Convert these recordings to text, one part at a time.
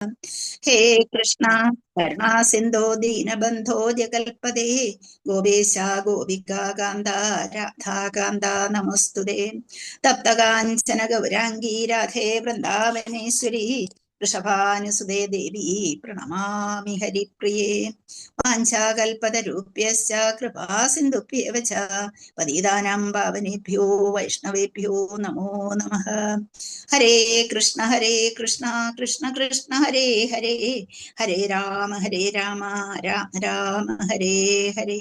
हे कृष्णा करुणा सिंधो दीनबंधो जगल्पदे गोपेश गोपिका कान्ता राधा कान्ता नमोस्तुते तप्त काञ्चन गौरांगी राधे वृंदावनेश्वरी वृषभानुसुते देवी प्रणमामि हरिप्रिये वाञ्छाकल्पतरुभ्यश्च कृपा सिन्धुभ्येव च पतितानां पावनेभ्यो वैष्णवेभ्यो नमो नमः। हरे कृष्ण कृष्ण कृष्ण हरे हरे हरे राम राम राम हरे हरे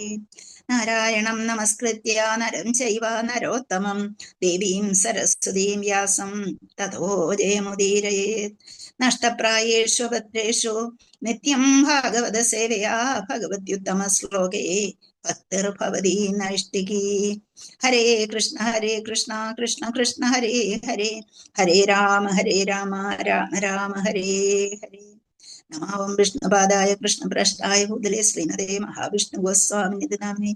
नारायणं नमस्कृत्य नरं चैव नरोत्तमं देवीं सरस्वतीं व्यासं ततो जयमुदीरयेत् नष्टप्रायेषु भद्रेषु नित्यं भागवत सेवया भगवत्युत्तमश्लोके भक्तिर्भवति नैष्टिकी। हरे कृष्ण कृष्ण कृष्ण हरे हरे हरे राम राम राम हरे हरे। नमावं विष्णुपादाय कृष्णप्रस्थाय भूतले श्रीमते महाविष्णु गोस्वामी नामिने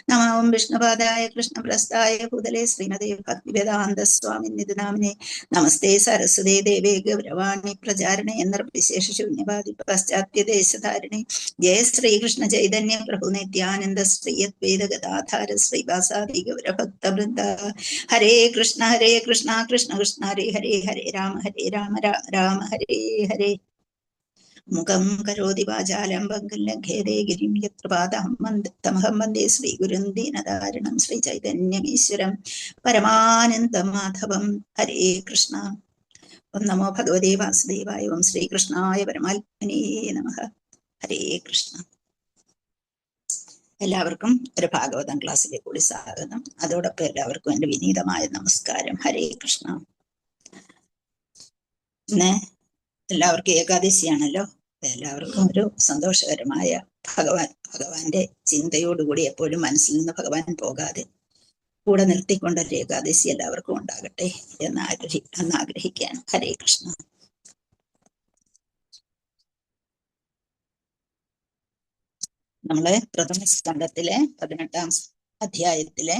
नमावं विष्णुपादाय कृष्णप्रस्थाय भूतले श्रीमते भक्तिवेदान्त स्वामी नामिने नमस्ते सरस्वती देवे गौरवाणी प्रचारणे निर्विशेष शून्यवादी पाश्चात्य देशधारिणे जय श्री कृष्ण चैतन्य प्रभु नित्यानंद श्री अद्वैत गदाधर श्रीवासादि गौर भक्त वृंद। हरे कृष्ण कृष्ण कृष्ण हरे हरे हरे राम राम राम हरे हरे। मुखं करोति वाचालं लङ्घयते गिरिं यत्र पादहं वन्दे श्रीगुरुं दीनदारिणं श्रीचैतन्यमीश्वरं परमानन्दं माधवं। हरे कृष्ण। ओं नमो भगवते वासुदेवाय। ओं ശ്രീകൃഷ്ണായ പരമാത്മനേ നമഃ. ഹരേ കൃഷ്ണ. എല്ലാവർക്കും ഒരു ഭാഗവതം ക്ലാസ്സിലേക്ക് കൂടി സ്വാഗതം. അതോടൊപ്പം എല്ലാവർക്കും എൻ്റെ വിനീതമായ നമസ്കാരം. ഹരേ കൃഷ്ണ. ഇന്ന് എല്ലാവർക്കും ഏകാദശിയാണല്ലോ. എല്ലാവർക്കും ഒരു സന്തോഷകരമായ ഭഗവാന്റെ ചിന്തയോടുകൂടി എപ്പോഴും മനസ്സിൽ നിന്ന് ഭഗവാൻ പോകാതെ കൂടെ നിർത്തിക്കൊണ്ടൊരു ഏകാദശി എല്ലാവർക്കും ഉണ്ടാകട്ടെ എന്നാഗ്രഹിക്കുകയാണ്. ഹരേ കൃഷ്ണ. നമ്മള് പ്രഥമ സ്കന്ധത്തിലെ 18-ാം അധ്യായത്തിലെ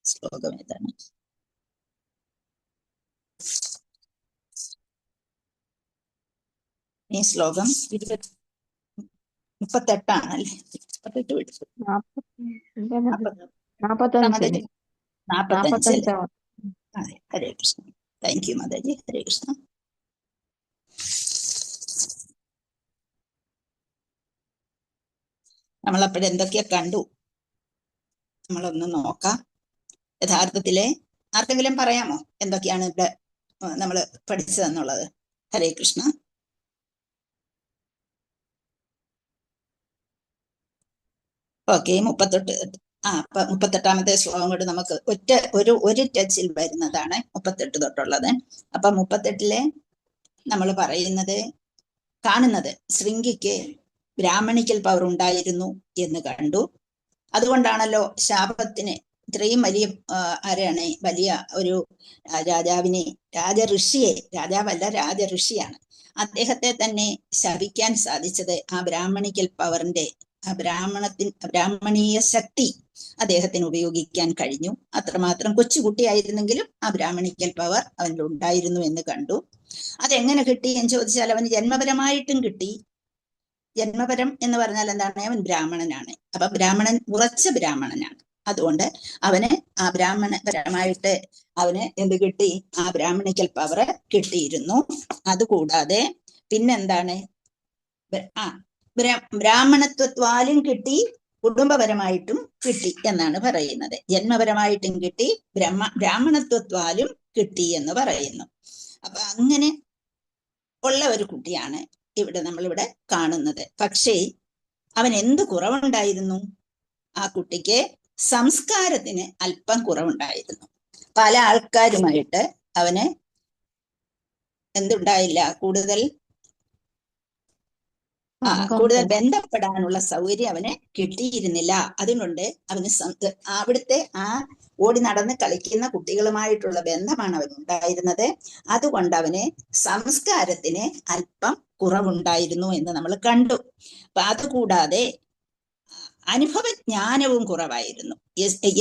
ശ്ലോകം ഏതാണ്? ഈ ശ്ലോകം 38ആണല്ലേ? 45 അതെ. ഹരേ കൃഷ്ണ. Thank you Mataji. ഹരേ കൃഷ്ണ. നമ്മളപ്പോഴെന്തൊക്കെ കണ്ടു നമ്മളൊന്ന് നോക്കാം. യഥാർത്ഥത്തിലെ ആർക്കെങ്കിലും പറയാമോ എന്തൊക്കെയാണ് ഇവിടെ നമ്മൾ പഠിച്ചതെന്നുള്ളത്? ഹരേ കൃഷ്ണ. ഓക്കെ. 38-ാമത്തെ ശ്ലോകം കൊണ്ട് നമുക്ക് ഒരു ടച്ചിൽ വരുന്നതാണ് 38 തൊട്ടുള്ളത്. അപ്പൊ 38-ലെ നമ്മൾ കാണുന്നത് ശൃംഗിക്ക് ബ്രാഹ്മണിക്കൽ പവർ ഉണ്ടായിരുന്നു എന്ന് കണ്ടു. അതുകൊണ്ടാണല്ലോ ശാപത്തിന് ഇത്രയും വലിയ ആരാണ് വലിയ ഒരു രാജാവിനെ, രാജാവല്ല രാജഋഷിയാണ്, അദ്ദേഹത്തെ തന്നെ ശപിക്കാൻ സാധിച്ചത് ആ ബ്രാഹ്മണിക്കൽ പവറിന്റെ ബ്രാഹ്മണീയ ശക്തി അദ്ദേഹത്തിന് ഉപയോഗിക്കാൻ കഴിഞ്ഞു. അത്രമാത്രം കൊച്ചുകുട്ടിയായിരുന്നെങ്കിലും ആ ബ്രാഹ്മണിക്കൽ പവർ അവനിൽ ഉണ്ടായിരുന്നു എന്ന് കണ്ടു. അതെങ്ങനെ കിട്ടി എന്ന് ചോദിച്ചാൽ അവന് ജന്മപരമായിട്ടും കിട്ടി. ജന്മപരം എന്ന് പറഞ്ഞാൽ എന്താണ്? അവൻ ബ്രാഹ്മണനാണ്. അപ്പൊ ഉറച്ച ബ്രാഹ്മണനാണ്. അതുകൊണ്ട് അവന് ആ ബ്രാഹ്മണപരമായിട്ട് അവന് എന്ത് കിട്ടി? ആ ബ്രാഹ്മണിക്കൽ പവർ കിട്ടിയിരുന്നു. അതുകൂടാതെ പിന്നെന്താണ്? ബ്രാഹ്മണത്വത്താലും കിട്ടി, കുടുംബപരമായിട്ടും കിട്ടി എന്നാണ് പറയുന്നത്. ജന്മപരമായിട്ടും കിട്ടി, ബ്രാഹ്മണത്വത്താലും കിട്ടി എന്ന് പറയുന്നു. അപ്പൊ അങ്ങനെ ഉള്ള ഒരു കുട്ടിയാണ് നമ്മളിവിടെ കാണുന്നത്. പക്ഷേ അവൻ എന്ത് കുറവുണ്ടായിരുന്നു? ആ കുട്ടിക്ക് സംസ്കാരത്തിന് അല്പം കുറവുണ്ടായിരുന്നു. പല ആൾക്കാരുമായിട്ട് അവന് എന്തുണ്ടായില്ല? കൂടുതൽ ബന്ധപ്പെടാനുള്ള സൗകര്യം അവന് കിട്ടിയിരുന്നില്ല. അതുകൊണ്ട് അവന് അവിടുത്തെ ആ ഓടി നടന്ന് കളിക്കുന്ന കുട്ടികളുമായിട്ടുള്ള ബന്ധമാണ് അവനുണ്ടായിരുന്നത്. അതുകൊണ്ട് അവന് സംസ്കാരത്തിന് അല്പം കുറവുണ്ടായിരുന്നു എന്ന് നമ്മൾ കണ്ടു. അപ്പൊ അതുകൂടാതെ അനുഭവജ്ഞാനവും കുറവായിരുന്നു.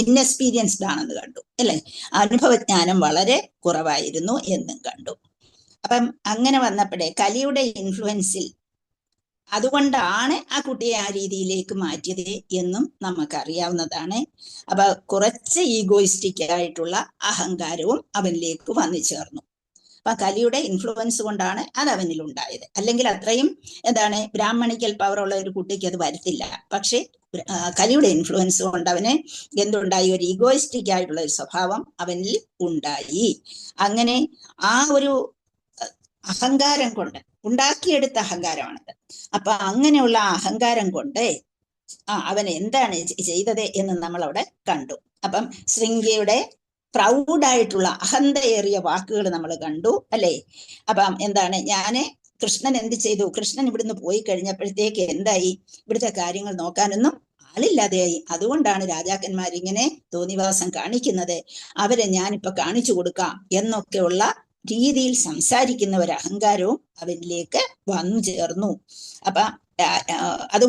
ഇൻഎക്സ്പീരിയൻസ്ഡ് ആണെന്ന് കണ്ടു, അല്ലെ? അനുഭവജ്ഞാനം വളരെ കുറവായിരുന്നു എന്നും കണ്ടു. അപ്പം അങ്ങനെ വന്നപ്പോഴേ കലിയുടെ ഇൻഫ്ലുവൻസിൽ അതുകൊണ്ടാണ് ആ കുട്ടിയെ ആ രീതിയിലേക്ക് മാറ്റിയത് എന്നും നമുക്കറിയാവുന്നതാണ്. അപ്പൊ കുറച്ച് ഈഗോയിസ്റ്റിക് ആയിട്ടുള്ള അഹങ്കാരവും അവനിലേക്ക് വന്നു ചേർന്നു. അപ്പൊ കലിയുടെ ഇൻഫ്ലുവൻസ് കൊണ്ടാണ് അത് അവനിൽ ഉണ്ടായത്. അല്ലെങ്കിൽ അത്രയും ബ്രാഹ്മണിക്കൽ പവർ ഉള്ള ഒരു കുട്ടിക്ക് അത് വരത്തില്ല. പക്ഷെ കലിയുടെ ഇൻഫ്ലുവൻസ് കൊണ്ട് അവന് എന്തുണ്ടായി? ഒരു ഈഗോയിസ്റ്റിക് ആയിട്ടുള്ള ഒരു സ്വഭാവം അവനിൽ ഉണ്ടായി. അങ്ങനെ ആ ഒരു അഹങ്കാരം കൊണ്ട് ഉണ്ടാക്കിയെടുത്ത അഹങ്കാരമാണത്. അപ്പൊ അങ്ങനെയുള്ള അഹങ്കാരം കൊണ്ട് അവൻ എന്താണ് ചെയ്തത് എന്ന് നമ്മൾ അവിടെ കണ്ടു. അപ്പം ശൃംഗയുടെ പ്രൗഡായിട്ടുള്ള അഹന്തയേറിയ വാക്കുകൾ നമ്മൾ കണ്ടു അല്ലേ? അപ്പം ഞാന് കൃഷ്ണൻ എന്ത് ചെയ്തു? കൃഷ്ണൻ ഇവിടുന്ന് പോയി കഴിഞ്ഞപ്പോഴത്തേക്ക് എന്തായി? ഇവിടുത്തെ കാര്യങ്ങൾ നോക്കാനൊന്നും ആളില്ലാതെയായി. അതുകൊണ്ടാണ് രാജാക്കന്മാരിങ്ങനെ തോന്നിവാസം കാണിക്കുന്നത്. അവരെ ഞാനിപ്പോ കാണിച്ചു കൊടുക്കാം എന്നൊക്കെയുള്ള രീതിയിൽ സംസാരിക്കുന്ന ഒരു അഹങ്കാരവും അവനിലേക്ക് വന്നു ചേർന്നു. അപ്പൊ അത്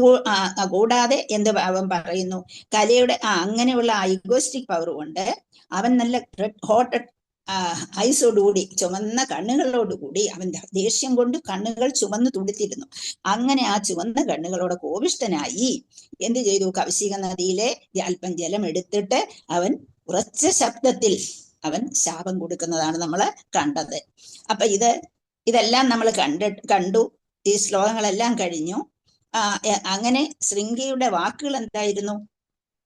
കൂടാതെ അവൻ പറയുന്നു, കലയുടെ അങ്ങനെയുള്ള ഈഗോയിസ്റ്റിക് പവർ കൊണ്ട് അവൻ നല്ല റെഡ് ഹോട്ട് ഐസോടുകൂടി, ചുവന്ന കണ്ണുകളോടുകൂടി, അവൻ ദേഷ്യം കൊണ്ട് കണ്ണുകൾ ചുവന്ന് തുടിത്തിരുന്നു. അങ്ങനെ ആ ചുവന്ന കണ്ണുകളോടെ കോപിഷ്ഠനായി എന്ത് ചെയ്തു? കൗശിക നദിയിലെ അല്പം ജലം എടുത്തിട്ട് അവൻ ഉറച്ച ശബ്ദത്തിൽ അവൻ ശാപം കൊടുക്കുന്നതാണ് നമ്മൾ കണ്ടത്. അപ്പൊ ഇതെല്ലാം നമ്മൾ കണ്ടു. ഈ ശ്ലോകങ്ങളെല്ലാം കഴിഞ്ഞു. അങ്ങനെ ശൃംഗയുടെ വാക്കുകൾ എന്തായിരുന്നു?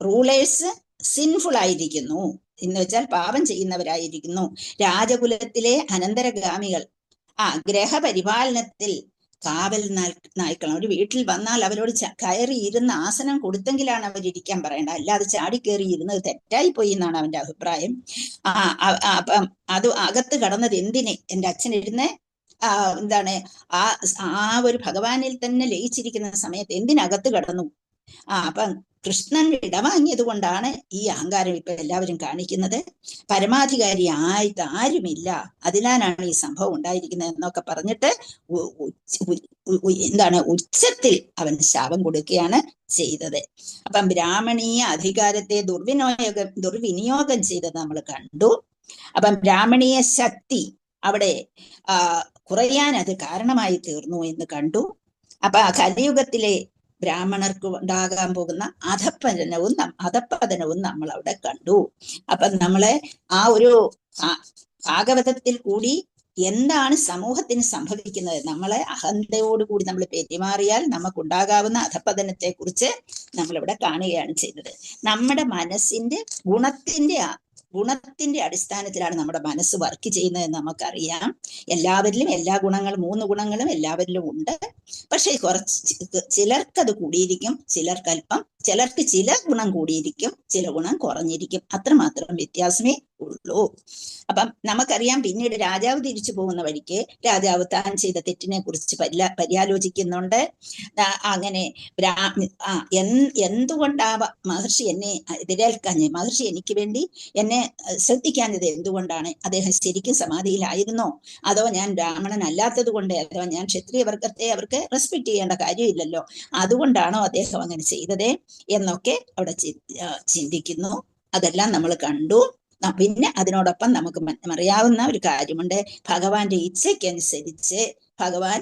റൂളേഴ്സ് സിൻഫുൾ ആയിരിക്കുന്നു എന്ന് വെച്ചാൽ പാപം ചെയ്യുന്നവരായിരിക്കുന്നു. രാജകുലത്തിലെ അനന്തരഗാമികൾ ഗ്രഹപരിപാലനത്തിൽ കാവൽ നായ്ക്കളാണ്. ഒരു വീട്ടിൽ വന്നാൽ അവരോട് കയറി ഇരുന്ന് ആസനം കൊടുത്തെങ്കിലാണ് അവരിയ്ക്കാൻ പറയേണ്ട, അല്ലാതെ ചാടിക്കേറി ഇരുന്നത് തെറ്റായി പോയി എന്നാണ് അവന്റെ അഭിപ്രായം. അപ്പം അത് അകത്ത് കടന്നത് എന്തിന്? എൻ്റെ അച്ഛൻ ഇരുന്ന് ആ ഒരു ഭഗവാനിൽ തന്നെ ലയിച്ചിരിക്കുന്ന സമയത്ത് എന്തിനകത്ത് കടന്നു? അപ്പം കൃഷ്ണൻ ഇടവാങ്ങിയത് കൊണ്ടാണ് ഈ അഹങ്കാരം ഇപ്പൊ എല്ലാവരും കാണിക്കുന്നത്. പരമാധികാരി ആയിട്ട് ആരുമില്ല, അതിനാലാണ് ഈ സംഭവം ഉണ്ടായിരിക്കുന്നത് എന്നൊക്കെ പറഞ്ഞിട്ട് ഉച്ചത്തിൽ അവൻ ശാപം കൊടുക്കുകയാണ് ചെയ്തത്. അപ്പം ബ്രാഹ്മണീയ അധികാരത്തെ ദുർവിനിയോഗം ചെയ്തത് നമ്മൾ കണ്ടു. അപ്പം ബ്രാഹ്മണീയ ശക്തി അവിടെ കുറയാൻ അത് കാരണമായി തീർന്നു എന്ന് കണ്ടു. അപ്പൊ കലിയുഗത്തിലെ ബ്രാഹ്മണർക്ക് ഉണ്ടാകാൻ പോകുന്ന അധപ്പതനവും നമ്മൾ അവിടെ കണ്ടു. അപ്പൊ നമ്മളെ ആ ഒരു ഭാഗവതത്തിൽ കൂടി എന്താണ് സമൂഹത്തിന് സംഭവിക്കുന്നത്, നമ്മളെ അഹന്തയോടുകൂടി നമ്മൾ പെരുമാറിയാൽ നമുക്കുണ്ടാകാവുന്ന അധപ്പതനത്തെ കുറിച്ച് നമ്മളിവിടെ കാണുകയാണ് ചെയ്തത്. നമ്മുടെ മനസ്സിന്റെ ഗുണത്തിന്റെ അടിസ്ഥാനത്തിലാണ് നമ്മുടെ മനസ്സ് വർക്ക് ചെയ്യുന്നത് നമുക്കറിയാം. എല്ലാവരിലും എല്ലാ ഗുണങ്ങളും 3 ഗുണങ്ങളും എല്ലാവരിലും ഉണ്ട്. പക്ഷെ ചിലർക്കത് കൂടിയിരിക്കും, ചിലർക്ക് ചില ഗുണം കൂടിയിരിക്കും, ചില ഗുണം കുറഞ്ഞിരിക്കും. അത്രമാത്രം വ്യത്യാസമേ ഉള്ളൂ. അപ്പം നമുക്കറിയാം, പിന്നീട് രാജാവ് തിരിച്ചു പോകുന്ന വഴിക്ക് രാജാവ് താൻ ചെയ്ത തെറ്റിനെ കുറിച്ച് പര്യാലോചിക്കുന്നുണ്ട്. അങ്ങനെ എന്തുകൊണ്ടാ മഹർഷി എന്നെ എതിരേൽക്കാഞ്ഞ്, മഹർഷി എനിക്ക് വേണ്ടി എന്നെ ശ്രദ്ധിക്കാഞ്ഞത് എന്തുകൊണ്ടാണ്? അദ്ദേഹം ശരിക്കും സമാധിയിലായിരുന്നോ? അതോ ഞാൻ ബ്രാഹ്മണൻ അല്ലാത്തത് കൊണ്ട്, അഥവാ ഞാൻ ക്ഷത്രിയ വർഗത്തെ അവർക്ക് റെസ്പെക്ട് ചെയ്യേണ്ട കാര്യമില്ലല്ലോ, അതുകൊണ്ടാണോ അദ്ദേഹം അങ്ങനെ ചെയ്തത് എന്നൊക്കെ അവിടെ ചിന്തിക്കുന്നു. അതെല്ലാം നമ്മൾ കണ്ടു. പിന്നെ അതിനോടൊപ്പം നമുക്ക് അറിയാവുന്ന ഒരു കാര്യമുണ്ട്. ഭഗവാന്റെ ഇച്ഛയ്ക്കനുസരിച്ച് ഭഗവാൻ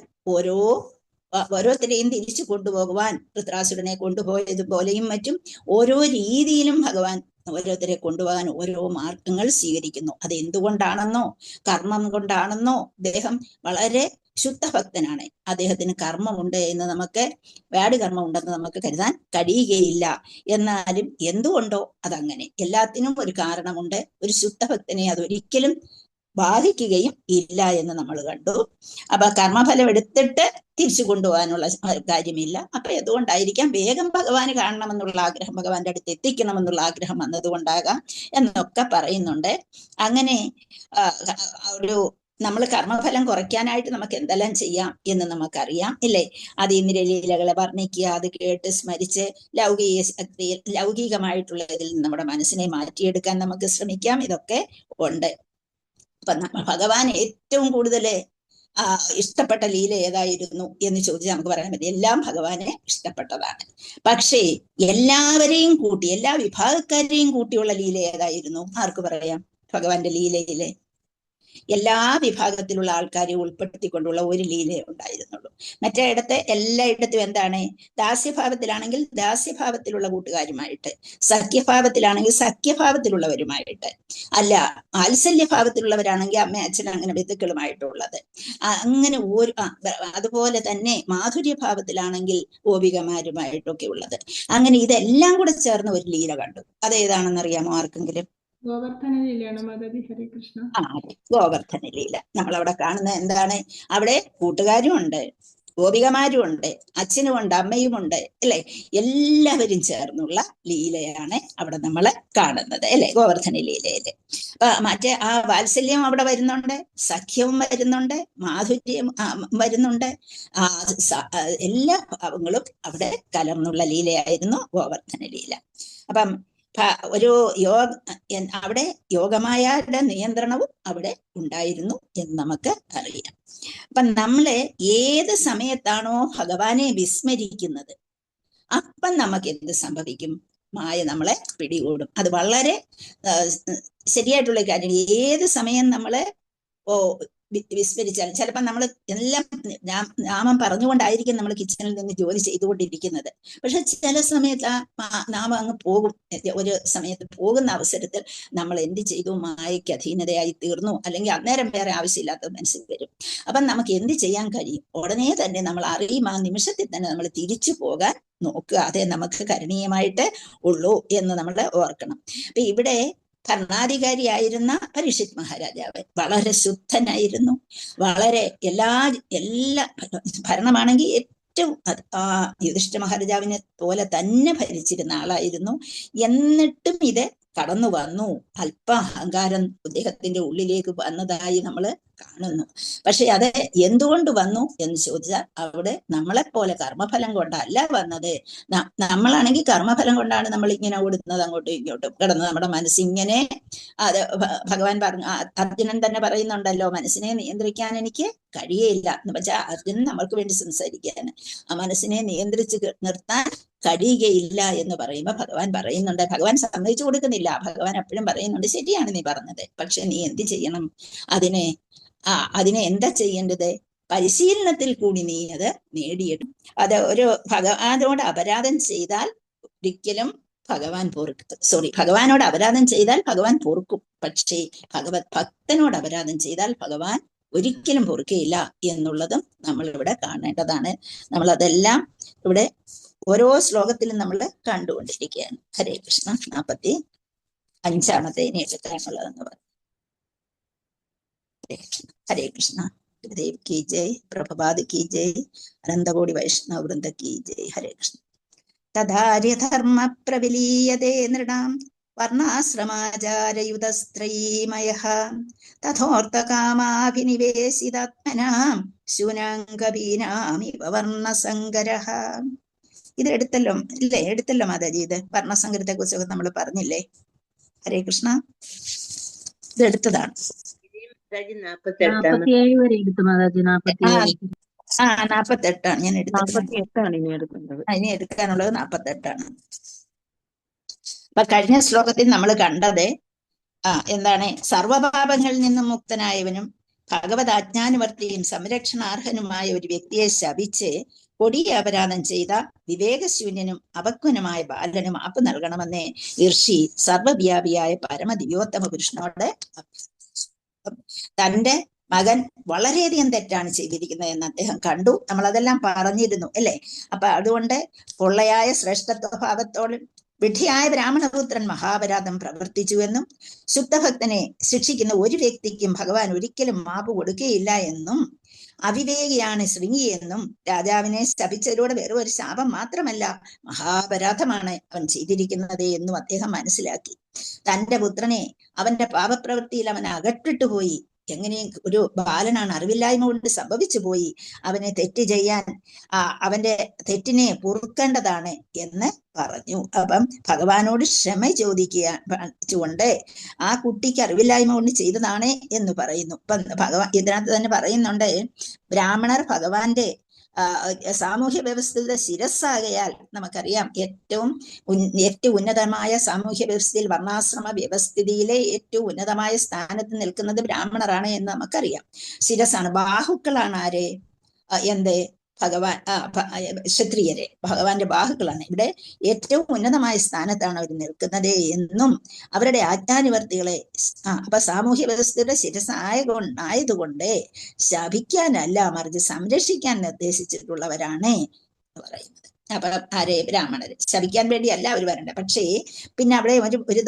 ഓരോരുത്തരെയും തിരിച്ചു കൊണ്ടുപോകുവാൻ, ധൃതരാഷ്ട്രനെ കൊണ്ടുപോയതുപോലെയും മറ്റും ഓരോ രീതിയിലും ഭഗവാൻ ഓരോരുത്തരെ കൊണ്ടുപോകാൻ ഓരോ മാർഗങ്ങൾ സ്വീകരിക്കുന്നു. അത് എന്തുകൊണ്ടാണെന്നോ കർമ്മം കൊണ്ടാണെന്നോ, അദ്ദേഹം വളരെ ശുദ്ധഭക്തനാണ്, അദ്ദേഹത്തിന് കർമ്മമുണ്ട് എന്ന് ബാഡ് കർമ്മം ഉണ്ടെന്ന് നമുക്ക് കരുതാൻ കഴിയുകയില്ല. എന്നാലും എന്തുകൊണ്ടോ അതങ്ങനെ, എല്ലാത്തിനും ഒരു കാരണമുണ്ട്. ഒരു ശുദ്ധഭക്തനെ അതൊരിക്കലും ബാധിക്കുകയും ഇല്ല എന്ന് നമ്മൾ കണ്ടു. അപ്പൊ കർമ്മഫലം എടുത്തിട്ട് തിരിച്ചു കൊണ്ടുപോകാനുള്ള കാര്യമില്ല. അപ്പൊ എന്തുകൊണ്ടായിരിക്കാം? വേഗം ഭഗവാന് കാണണമെന്നുള്ള ആഗ്രഹം, ഭഗവാന്റെ അടുത്ത് എത്തിക്കണമെന്നുള്ള ആഗ്രഹം വന്നതുകൊണ്ടാകാം എന്നൊക്കെ പറയുന്നുണ്ട്. അങ്ങനെ നമ്മൾ കർമ്മഫലം കുറയ്ക്കാനായിട്ട് നമുക്ക് എന്തെല്ലാം ചെയ്യാം എന്ന് നമുക്കറിയാം ഇല്ലേ? അതീന്ദ്രിയലീലകളെ വർണ്ണിക്കുക, അത് കേട്ട് സ്മരിച്ച് ലൗകികമായിട്ടുള്ള ഇതിൽ നമ്മുടെ മനസ്സിനെ മാറ്റിയെടുക്കാൻ നമുക്ക് ശ്രമിക്കാം. ഇതൊക്കെ ഉണ്ട്. അപ്പൊ ഭഗവാൻ ഏറ്റവും കൂടുതൽ ഇഷ്ടപ്പെട്ട ലീല ഏതായിരുന്നു എന്ന് ചോദിച്ചാൽ നമുക്ക് പറയാൻ പറ്റും, എല്ലാം ഭഗവാനെ ഇഷ്ടപ്പെട്ടതാണ്. പക്ഷേ എല്ലാവരെയും കൂട്ടി, എല്ലാ വിഭാഗക്കാരെയും കൂട്ടിയുള്ള ലീല ഏതായിരുന്നു? ആർക്ക് പറയാം? ഭഗവാന്റെ ലീലയിലെ എല്ലാ വിഭാഗത്തിലുള്ള ആൾക്കാരെ ഉൾപ്പെടുത്തിക്കൊണ്ടുള്ള ഒരു ലീലയെ ഉണ്ടായിരുന്നുള്ളൂ. മറ്റേയിടത്ത് എല്ലായിടത്തും എന്താണ്, ദാസ്യഭാവത്തിലാണെങ്കിൽ ദാസ്യഭാവത്തിലുള്ള കൂട്ടുകാരുമായിട്ട്, സഖ്യഭാവത്തിലാണെങ്കിൽ സഖ്യഭാവത്തിലുള്ളവരുമായിട്ട്, അല്ല വാത്സല്യഭാവത്തിലുള്ളവരാണെങ്കിൽ അമ്മ അച്ഛൻ അങ്ങനെ ബന്ധുക്കളുമായിട്ടുള്ളത്, അങ്ങനെ അതുപോലെ തന്നെ മാധുര്യഭാവത്തിലാണെങ്കിൽ ഗോപികമാരുമായിട്ടൊക്കെ ഉള്ളത്. അങ്ങനെ ഇതെല്ലാം കൂടെ ചേർന്ന് ഒരു ലീല കണ്ടു. അതേതാണെന്ന് അറിയാമോ ആർക്കെങ്കിലും? ഗോവർദ്ധന ലീലയാണ് മാതാജി. ഹരേ കൃഷ്ണ. ഗോവർദ്ധന ലീല. നമ്മളവിടെ കാണുന്ന എന്താണ്, അവിടെ കൂട്ടുകാരും ഉണ്ട്, ഗോപികമാരും ഉണ്ട്, അച്ഛനും ഉണ്ട്, അമ്മയും ഉണ്ട്, അല്ലെ? എല്ലാവരും ചേർന്നുള്ള ലീലയാണ് അവിടെ നമ്മൾ കാണുന്നത്, അല്ലെ? ഗോവർദ്ധന ലീലയില് മറ്റേ ആ വാത്സല്യം അവിടെ വരുന്നുണ്ട്, സഖ്യവും വരുന്നുണ്ട്, മാധുര്യം വരുന്നുണ്ട്, എല്ലാ ഭാവങ്ങളും അവിടെ കലർന്നുള്ള ലീലയായിരുന്നു ഗോവർദ്ധന ലീല. അപ്പം ഒരു അവിടെ യോഗമായയുടെ നിയന്ത്രണവും അവിടെ ഉണ്ടായിരുന്നു എന്ന് നമുക്ക് അറിയാം. അപ്പൊ നമ്മള് ഏത് സമയത്താണോ ഭഗവാനെ വിസ്മരിക്കുന്നത്, അപ്പം നമുക്ക് എന്ത് സംഭവിക്കും? മായ നമ്മളെ പിടികൂടും. അത് വളരെ ശരിയായിട്ടുള്ള കാര്യം. ഏത് സമയം നമ്മള് വിസ്മരിച്ചാൽ, ചിലപ്പോൾ നമ്മൾ എല്ലാം നാമം പറഞ്ഞുകൊണ്ടായിരിക്കും നമ്മൾ കിച്ചണിൽ നിന്ന് ജോലി ചെയ്തുകൊണ്ടിരിക്കുന്നത്. പക്ഷെ ചില സമയത്ത് ആ നാമം അങ്ങ് പോകും. ഒരു സമയത്ത് പോകുന്ന അവസരത്തിൽ നമ്മൾ എന്ത് ചെയ്തു? മായയ്ക്ക് അധീനതയായി തീർന്നു, അല്ലെങ്കിൽ അന്നേരം വേറെ ആവശ്യമില്ലാത്ത മനസ്സിൽ വരും. അപ്പം നമുക്ക് എന്ത് ചെയ്യാൻ കഴിയും? ഉടനെ തന്നെ നമ്മൾ അറിയും, ആ നിമിഷത്തിൽ തന്നെ നമ്മൾ തിരിച്ചു പോകാൻ നോക്കുക. അതേ നമുക്ക് കരണീയമായിട്ട് ഉള്ളൂ എന്ന് നമ്മൾ ഓർക്കണം. അപ്പൊ ഇവിടെ ഭരണാധികാരിയായിരുന്ന പരീക്ഷിത് മഹാരാജാവ് വളരെ ശുദ്ധനായിരുന്നു. വളരെ എല്ലാ ഭരണമാണെങ്കിൽ ഏറ്റവും യുധിഷ്ഠിര മഹാരാജാവിനെ പോലെ തന്നെ ഭരിച്ചിരുന്ന ആളായിരുന്നു. എന്നിട്ടും ഇത് കടന്നു വന്നു. അല്പ അഹങ്കാരം അദ്ദേഹത്തിന്റെ ഉള്ളിലേക്ക് വന്നതായി നമ്മൾ കാണുന്നു. പക്ഷെ അത് എന്തുകൊണ്ട് വന്നു എന്ന് ചോദിച്ചാൽ, അവിടെ നമ്മളെപ്പോലെ കർമ്മഫലം കൊണ്ടല്ല വന്നത്. നമ്മളാണെങ്കിൽ കർമ്മഫലം കൊണ്ടാണ് നമ്മൾ ഇങ്ങനെ ഓടുന്നത്, അങ്ങോട്ടും ഇങ്ങോട്ടും കിടന്ന് നമ്മുടെ മനസ്സിങ്ങനെ. അത് ഭഗവാൻ പറഞ്ഞു, അർജുനൻ തന്നെ പറയുന്നുണ്ടല്ലോ, മനസ്സിനെ നിയന്ത്രിക്കാൻ എനിക്ക് കഴിയയില്ല എന്ന് വെച്ചാൽ അർജുനൻ നമ്മൾക്ക് വേണ്ടി സംസാരിക്കാൻ, ആ മനസ്സിനെ നിയന്ത്രിച്ച് നിർത്താൻ കഴിയുകയില്ല എന്ന് പറയുമ്പോൾ ഭഗവാൻ പറയുന്നുണ്ട്, ഭഗവാൻ സമ്മതിച്ചു കൊടുക്കുന്നില്ല. ഭഗവാൻ എപ്പോഴും പറയുന്നുണ്ട്, ശരിയാണ് നീ പറഞ്ഞത്, പക്ഷെ നീ എന്ത് ചെയ്യണം? അതിനെ എന്താ ചെയ്യേണ്ടത്? പരിശീലനത്തിൽ കൂടി നീ അത് നേടിയിടും. അത് ഒരു ഭഗവാനോട് അപരാധം ചെയ്താൽ ഒരിക്കലും ഭഗവാനോട് അപരാധം ചെയ്താൽ ഭഗവാൻ പൊറുക്കും. പക്ഷേ ഭഗവത് ഭക്തനോട് അപരാധം ചെയ്താൽ ഭഗവാൻ ഒരിക്കലും പൊറുക്കയില്ല എന്നുള്ളതും നമ്മൾ ഇവിടെ കാണേണ്ടതാണ്. നമ്മൾ അതെല്ലാം ഇവിടെ ഓരോ ശ്ലോകത്തിലും നമ്മൾ കണ്ടുകൊണ്ടിരിക്കുകയാണ്. ഹരേ കൃഷ്ണ. 45 ഇനി എടുക്കാനുള്ളതെന്ന് പറഞ്ഞു. ഹരേ കൃഷ്ണ. ഗുരുദേവ് കി ജയ്, പ്രഭുപാദ് കി ജയ്, അനന്തകോടി വൈഷ്ണവ വൃന്ദ കി ജയ്. ഹരേ കൃഷ്ണ. തഥാര്യധർമ്മ പ്രവിലീയതേ നൃണാം വർണ്ണാശ്രമാചാരയുതസ്ത്രയീമയഃ തഥോർത്ഥകാമാഭിനിവേശിതാത്മനാം ശൂനാംഗപീനാമിവ വർണ്ണസങ്കരഃ. ഇത് എടുത്തല്ലോ ഇല്ലേ? എടുത്തല്ലോ മാതാജി. ഇത് വർണ്ണസങ്കരത്തെ കുറിച്ചൊക്കെ നമ്മൾ പറഞ്ഞില്ലേ? ഹരേ കൃഷ്ണ. ഇത് എടുത്തതാണ്. 47 വരെ എടുത്തു മാതാജി. 48 ഞാൻ എടുത്തത്. ഇനി എടുക്കാനുള്ളത് 48. അപ്പൊ കഴിഞ്ഞ ശ്ലോകത്തിൽ നമ്മൾ കണ്ടത് എന്താണ്? സർവപാപങ്ങളിൽ നിന്നും മുക്തനായവനും ഭഗവത് ആജ്ഞാനുവർത്തിയും സംരക്ഷണാർഹനുമായ ഒരു വ്യക്തിയെ ശപിച്ച് കൊടിയ അപരാധം ചെയ്ത വിവേകശൂന്യനും അപക്വനുമായ ബാലന് മാപ്പ് നൽകണമെന്ന് ഋഷി സർവവ്യാപിയായ പരമദിവ്യോത്തമ പുരുഷനോട് തന്റെ മകൻ വളരെയധികം തെറ്റാണ് ചെയ്തിരിക്കുന്നത് എന്ന് അദ്ദേഹം കണ്ടു. നമ്മൾ അതെല്ലാം പറഞ്ഞിരുന്നു അല്ലേ? അപ്പൊ അതുകൊണ്ട് പൊള്ളയായ ശ്രേഷ്ഠത്വഭാവത്തോടും വിഡ്ഢിയായ ബ്രാഹ്മണപുത്രൻ മഹാപരാധം പ്രവർത്തിച്ചുവെന്നും ശുദ്ധഭക്തനെ ശിക്ഷിക്കുന്ന ഒരു വ്യക്തിക്കും ഭഗവാൻ ഒരിക്കലും മാപ്പ് കൊടുക്കുകയില്ല എന്നും അവിവേകിയാണ് ശൃംഗിയെന്നും രാജാവിനെ ശപിച്ചതിലൂടെ വെറും ഒരു ശാപം മാത്രമല്ല, മഹാപരാധമാണ് അവൻ ചെയ്തിരിക്കുന്നത് എന്നും അദ്ദേഹം മനസ്സിലാക്കി. തന്റെ പുത്രനെ അവന്റെ പാപപ്രവൃത്തിയിൽ അവൻ അകറ്റിട്ടു പോയി. എങ്ങനെ ഒരു ബാലനാണ്, അറിവില്ലായ്മ കൊണ്ട് സംഭവിച്ചു പോയി. അവനെ തെറ്റ് ചെയ്യാൻ അവന്റെ തെറ്റിനെ പൊറുക്കേണ്ടതാണ് എന്ന് പറഞ്ഞു. അപ്പം ഭഗവാനോട് ക്ഷമ ചോദിച്ചുകൊണ്ട് ആ കുട്ടിക്ക് അറിവില്ലായ്മ കൊണ്ട് ചെയ്തതാണ് എന്ന് പറയുന്നു. ഇപ്പം ഇതിനകത്ത് തന്നെ പറയുന്നുണ്ട്, ബ്രാഹ്മണർ ഭഗവാന്റെ സാമൂഹ്യ വ്യവസ്ഥയുടെ ശിരസ്സാകയാൽ നമുക്കറിയാം ഏറ്റവും ഉന്നതമായ സാമൂഹ്യ വ്യവസ്ഥയിൽ വർണ്ണാശ്രമ വ്യവസ്ഥിതിയിലെ ഏറ്റവും ഉന്നതമായ സ്ഥാനത്ത് നിൽക്കുന്നത് ബ്രാഹ്മണരാണ് എന്ന് നമുക്കറിയാം. ശിരസ്സാണ്. ബാഹുക്കളാണ് ആരെ? എന്ത്? ഭഗവാൻ ക്ഷത്രിയരെ ഭഗവാന്റെ ബാഹുക്കളാണ്. ഇവിടെ ഏറ്റവും ഉന്നതമായ സ്ഥാനത്താണ് അവർ നിൽക്കുന്നത് എന്നും അവരുടെ ആജ്ഞാനുവർത്തികളെ അപ്പൊ സാമൂഹ്യ വ്യവസ്ഥയുടെ ശിരസ്സായതുകൊണ്ട് ശപിക്കാനല്ല, മറിച്ച് സംരക്ഷിക്കാൻ നിർദ്ദേശിച്ചിട്ടുള്ളവരാണ് എന്ന് പറയുന്നത്. അപ്പൊ ആരെ? ബ്രാഹ്മണര്. ശപിക്കാൻ വേണ്ടിയല്ല അവർ വരണ്ടത്. പക്ഷേ പിന്നെ അവിടെ ഒരു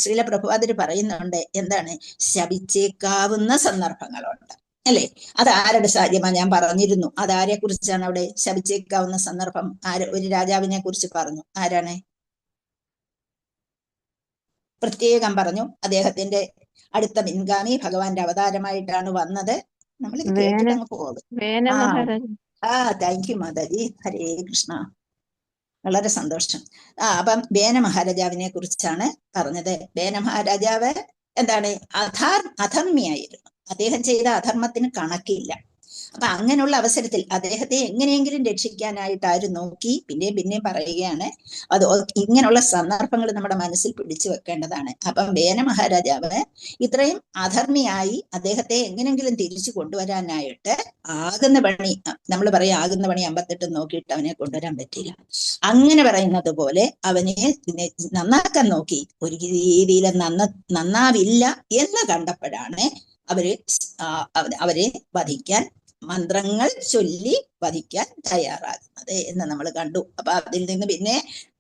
ശ്രീല പ്രഭുപാദര് പറയുന്നുണ്ട്, എന്താണ്? ശപിച്ചേക്കാവുന്ന സന്ദർഭങ്ങളുണ്ട്, അല്ലെ? അത് ആരുടെ സാധ്യമാണ്? ഞാൻ പറഞ്ഞിരുന്നു. അതാരെ കുറിച്ചാണ് അവിടെ ശപിച്ചേക്കാവുന്ന സന്ദർഭം? ഒരു രാജാവിനെ കുറിച്ച് പറഞ്ഞു. ആരാണ്? പ്രത്യേകം പറഞ്ഞു. അദ്ദേഹത്തിന്റെ അടുത്ത പിൻഗാമി ഭഗവാന്റെ അവതാരമായിട്ടാണ് വന്നത്. നമ്മളിത് കേട്ടിട്ട് അങ്ങ് പോകും. Thank you Mataji. ഹരേ കൃഷ്ണ. വളരെ സന്തോഷം. അപ്പം വേന മഹാരാജാവിനെ കുറിച്ചാണ് പറഞ്ഞത്. വേന മഹാരാജാവ് എന്താണ്? അധർമ്മിയായിരുന്നു. അദ്ദേഹം ചെയ്ത അധർമ്മത്തിന് കണക്കില്ല. അപ്പൊ അങ്ങനെയുള്ള അവസരത്തിൽ അദ്ദേഹത്തെ എങ്ങനെയെങ്കിലും രക്ഷിക്കാനായിട്ട് ആര് നോക്കി? പിന്നെയും പറയുകയാണ്, അത് ഇങ്ങനെയുള്ള സന്ദർഭങ്ങൾ നമ്മുടെ മനസ്സിൽ പിടിച്ചു വെക്കേണ്ടതാണ്. അപ്പം വേന മഹാരാജാവ് ഇത്രയും അധർമ്മിയായി അദ്ദേഹത്തെ എങ്ങനെയെങ്കിലും തിരിച്ചു കൊണ്ടുവരാനായിട്ട് ആകുന്ന പണി, നമ്മൾ പറയും ആകുന്ന പണി 58 നോക്കിയിട്ട് അവനെ കൊണ്ടുവരാൻ പറ്റില്ല. അങ്ങനെ പറയുന്നത് പോലെ അവനെ നന്നാക്കാൻ നോക്കി. ഒരു രീതിയിൽ നന്നാവില്ല എന്ന് കണ്ടപ്പോഴാണ് അവരെ വധിക്കാൻ, മന്ത്രങ്ങൾ ചൊല്ലി വധിക്കാൻ തയ്യാറാകുന്നത് എന്ന് നമ്മൾ കണ്ടു. അപ്പൊ അതിൽ നിന്ന് പിന്നെ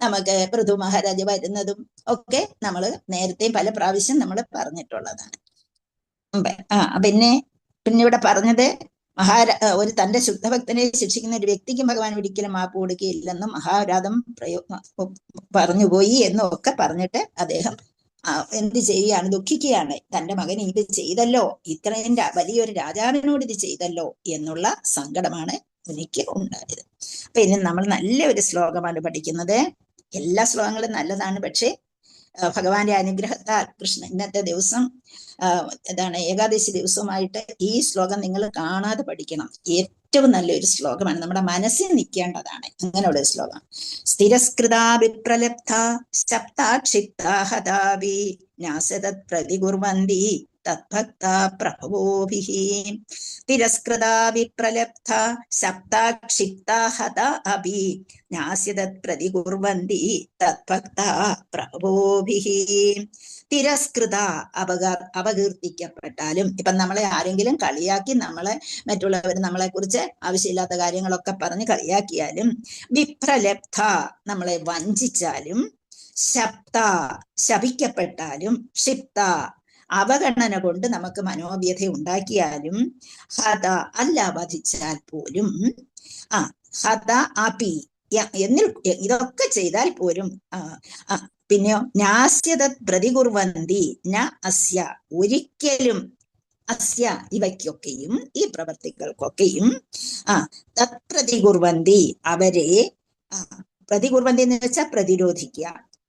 നമുക്ക് പൃഥു മഹാരാജ് വരുന്നതും ഒക്കെ നമ്മൾ നേരത്തെ പല പ്രാവശ്യം നമ്മൾ പറഞ്ഞിട്ടുള്ളതാണ്. പിന്നെ ഇവിടെ പറഞ്ഞത് ഒരു തന്റെ ശുദ്ധഭക്തനെ ശിക്ഷിക്കുന്ന ഒരു വ്യക്തിക്കും ഭഗവാൻ ഒരിക്കലും മാപ്പ് കൊടുക്കുകയില്ലെന്നും മഹാരാധം പറഞ്ഞുപോയി എന്നും ഒക്കെ പറഞ്ഞിട്ട് അദ്ദേഹം എന്ത് ചെയ്യുകയാണ്? ദുഃഖിക്കുകയാണ്. തന്റെ മകൻ ഇത് ചെയ്തല്ലോ, ഇത്രയും വലിയൊരു രാജാവിനോട് ഇത് ചെയ്തല്ലോ എന്നുള്ള സങ്കടമാണ് എനിക്ക് ഉണ്ടായത്. അപ്പൊ ഇനി നമ്മൾ നല്ലൊരു ശ്ലോകമാണ് പഠിക്കുന്നത്. എല്ലാ ശ്ലോകങ്ങളും നല്ലതാണ്. പക്ഷെ ഭഗവാന്റെ അനുഗ്രഹത്താൽ ഇന്നത്തെ ദിവസം ഏകാദശി ദിവസമായിട്ട് ഈ ശ്ലോകം നിങ്ങൾ കാണാതെ പഠിക്കണം. ഏറ്റവും നല്ലൊരു ശ്ലോകമാണ്, നമ്മുടെ മനസ്സിൽ നിൽക്കേണ്ടതാണ്. അങ്ങനെയുള്ള ഒരു ശ്ലോകം. സ്ഥിരസ്കൃതാ വിപ്രലബ്ധ സപ്താക്ഷിപ്താ ഹതാവി ന്യാസതത് പ്രതികുർവന്തി തദ്ഭക്ത പ്രഭവോഭിഃ. തിരസ്കൃതാ വിപ്രലബ്ധ സപ്താക്ഷിപ്താ ഹതാവി ന്യാസ്യതത് പ്രതികുർവന്തി തദ്ഭക്ത പ്രഭവോഭിഃ. തിരസ്കൃത അപകീർത്തിക്കപ്പെട്ടാലും, ഇപ്പൊ നമ്മളെ ആരെങ്കിലും കളിയാക്കി, മറ്റുള്ളവർ നമ്മളെ കുറിച്ച് ആവശ്യമില്ലാത്ത കാര്യങ്ങളൊക്കെ പറഞ്ഞ് കളിയാക്കിയാലും, വിപ്രലബ്ധ നമ്മളെ വഞ്ചിച്ചാലും, ശപിക്കപ്പെട്ടാലും, ക്ഷിപ്ത അവഗണന കൊണ്ട് നമുക്ക് മനോവ്യഥ ഉണ്ടാക്കിയാലും, ഹത അല്ല വധിച്ചാൽ പോലും, ഹത അപി ഇതൊക്കെ ചെയ്താൽ പോലും, പിന്നെയോ നാസ്യത പ്രതികുർവന്തി ന അസ്യ ഒരിക്കലും, അസ്യ ഇവയ്ക്കൊക്കെയും ഈ പ്രവർത്തികൾക്കൊക്കെയും തത്പ്രതികുർവന്തി അവരെ, പ്രതികുർവന്തി എന്ന് വെച്ചാൽ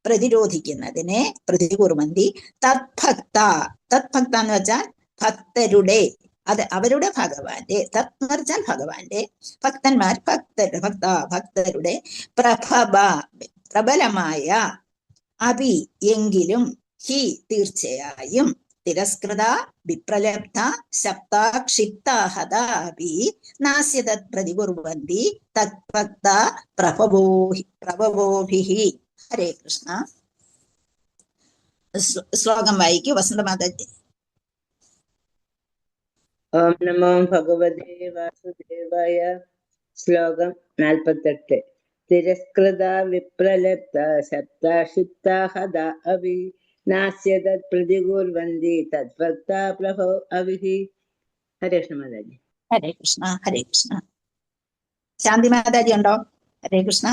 പ്രതിരോധിക്കുന്നതിനെ പ്രതികുർവന്തി തദ്ഭക്ത എന്ന് വെച്ചാൽ ഭക്തരുടെ, അത് അവരുടെ ഭഗവാന്റെ, തത് എന്ന് വെച്ചാൽ ഭഗവാന്റെ ഭക്തന്മാർ, ഭക്തരുടെ പ്രബലമായ അപി എങ്കിലും, ഹി തീർച്ചയായും, തിരസ്കൃത വിപ്രലബ്ധ സപ്താക്ഷിപ്താ ഹതാപി നാസ്യതത് പ്രതികുർവന്തി തദ്ഭക്ത പ്രഭവോഭിഃ. ഹരേ കൃഷ്ണ. ശ്ലോകം വായിക്കൂ വസന്തമാതാജി. ഓം നമോ ഭഗവതേ വാസുദേവായ. ശ്ലോകം 48. തിരസ്കൃത വിപ്രലബ്ധ സപ്താക്ഷിപ്താ ഹതാവി നാസ്യതത് പ്രതികുർവന്തി തദ്ഭക്ത പ്രഭവോഭിഃ. ഹരേ കൃഷ്ണ മാതാജി. ഹരേ കൃഷ്ണ. ഹരേ കൃഷ്ണ. ശാന്തി മാതാജി ഉണ്ടോ? ഹരേ കൃഷ്ണ.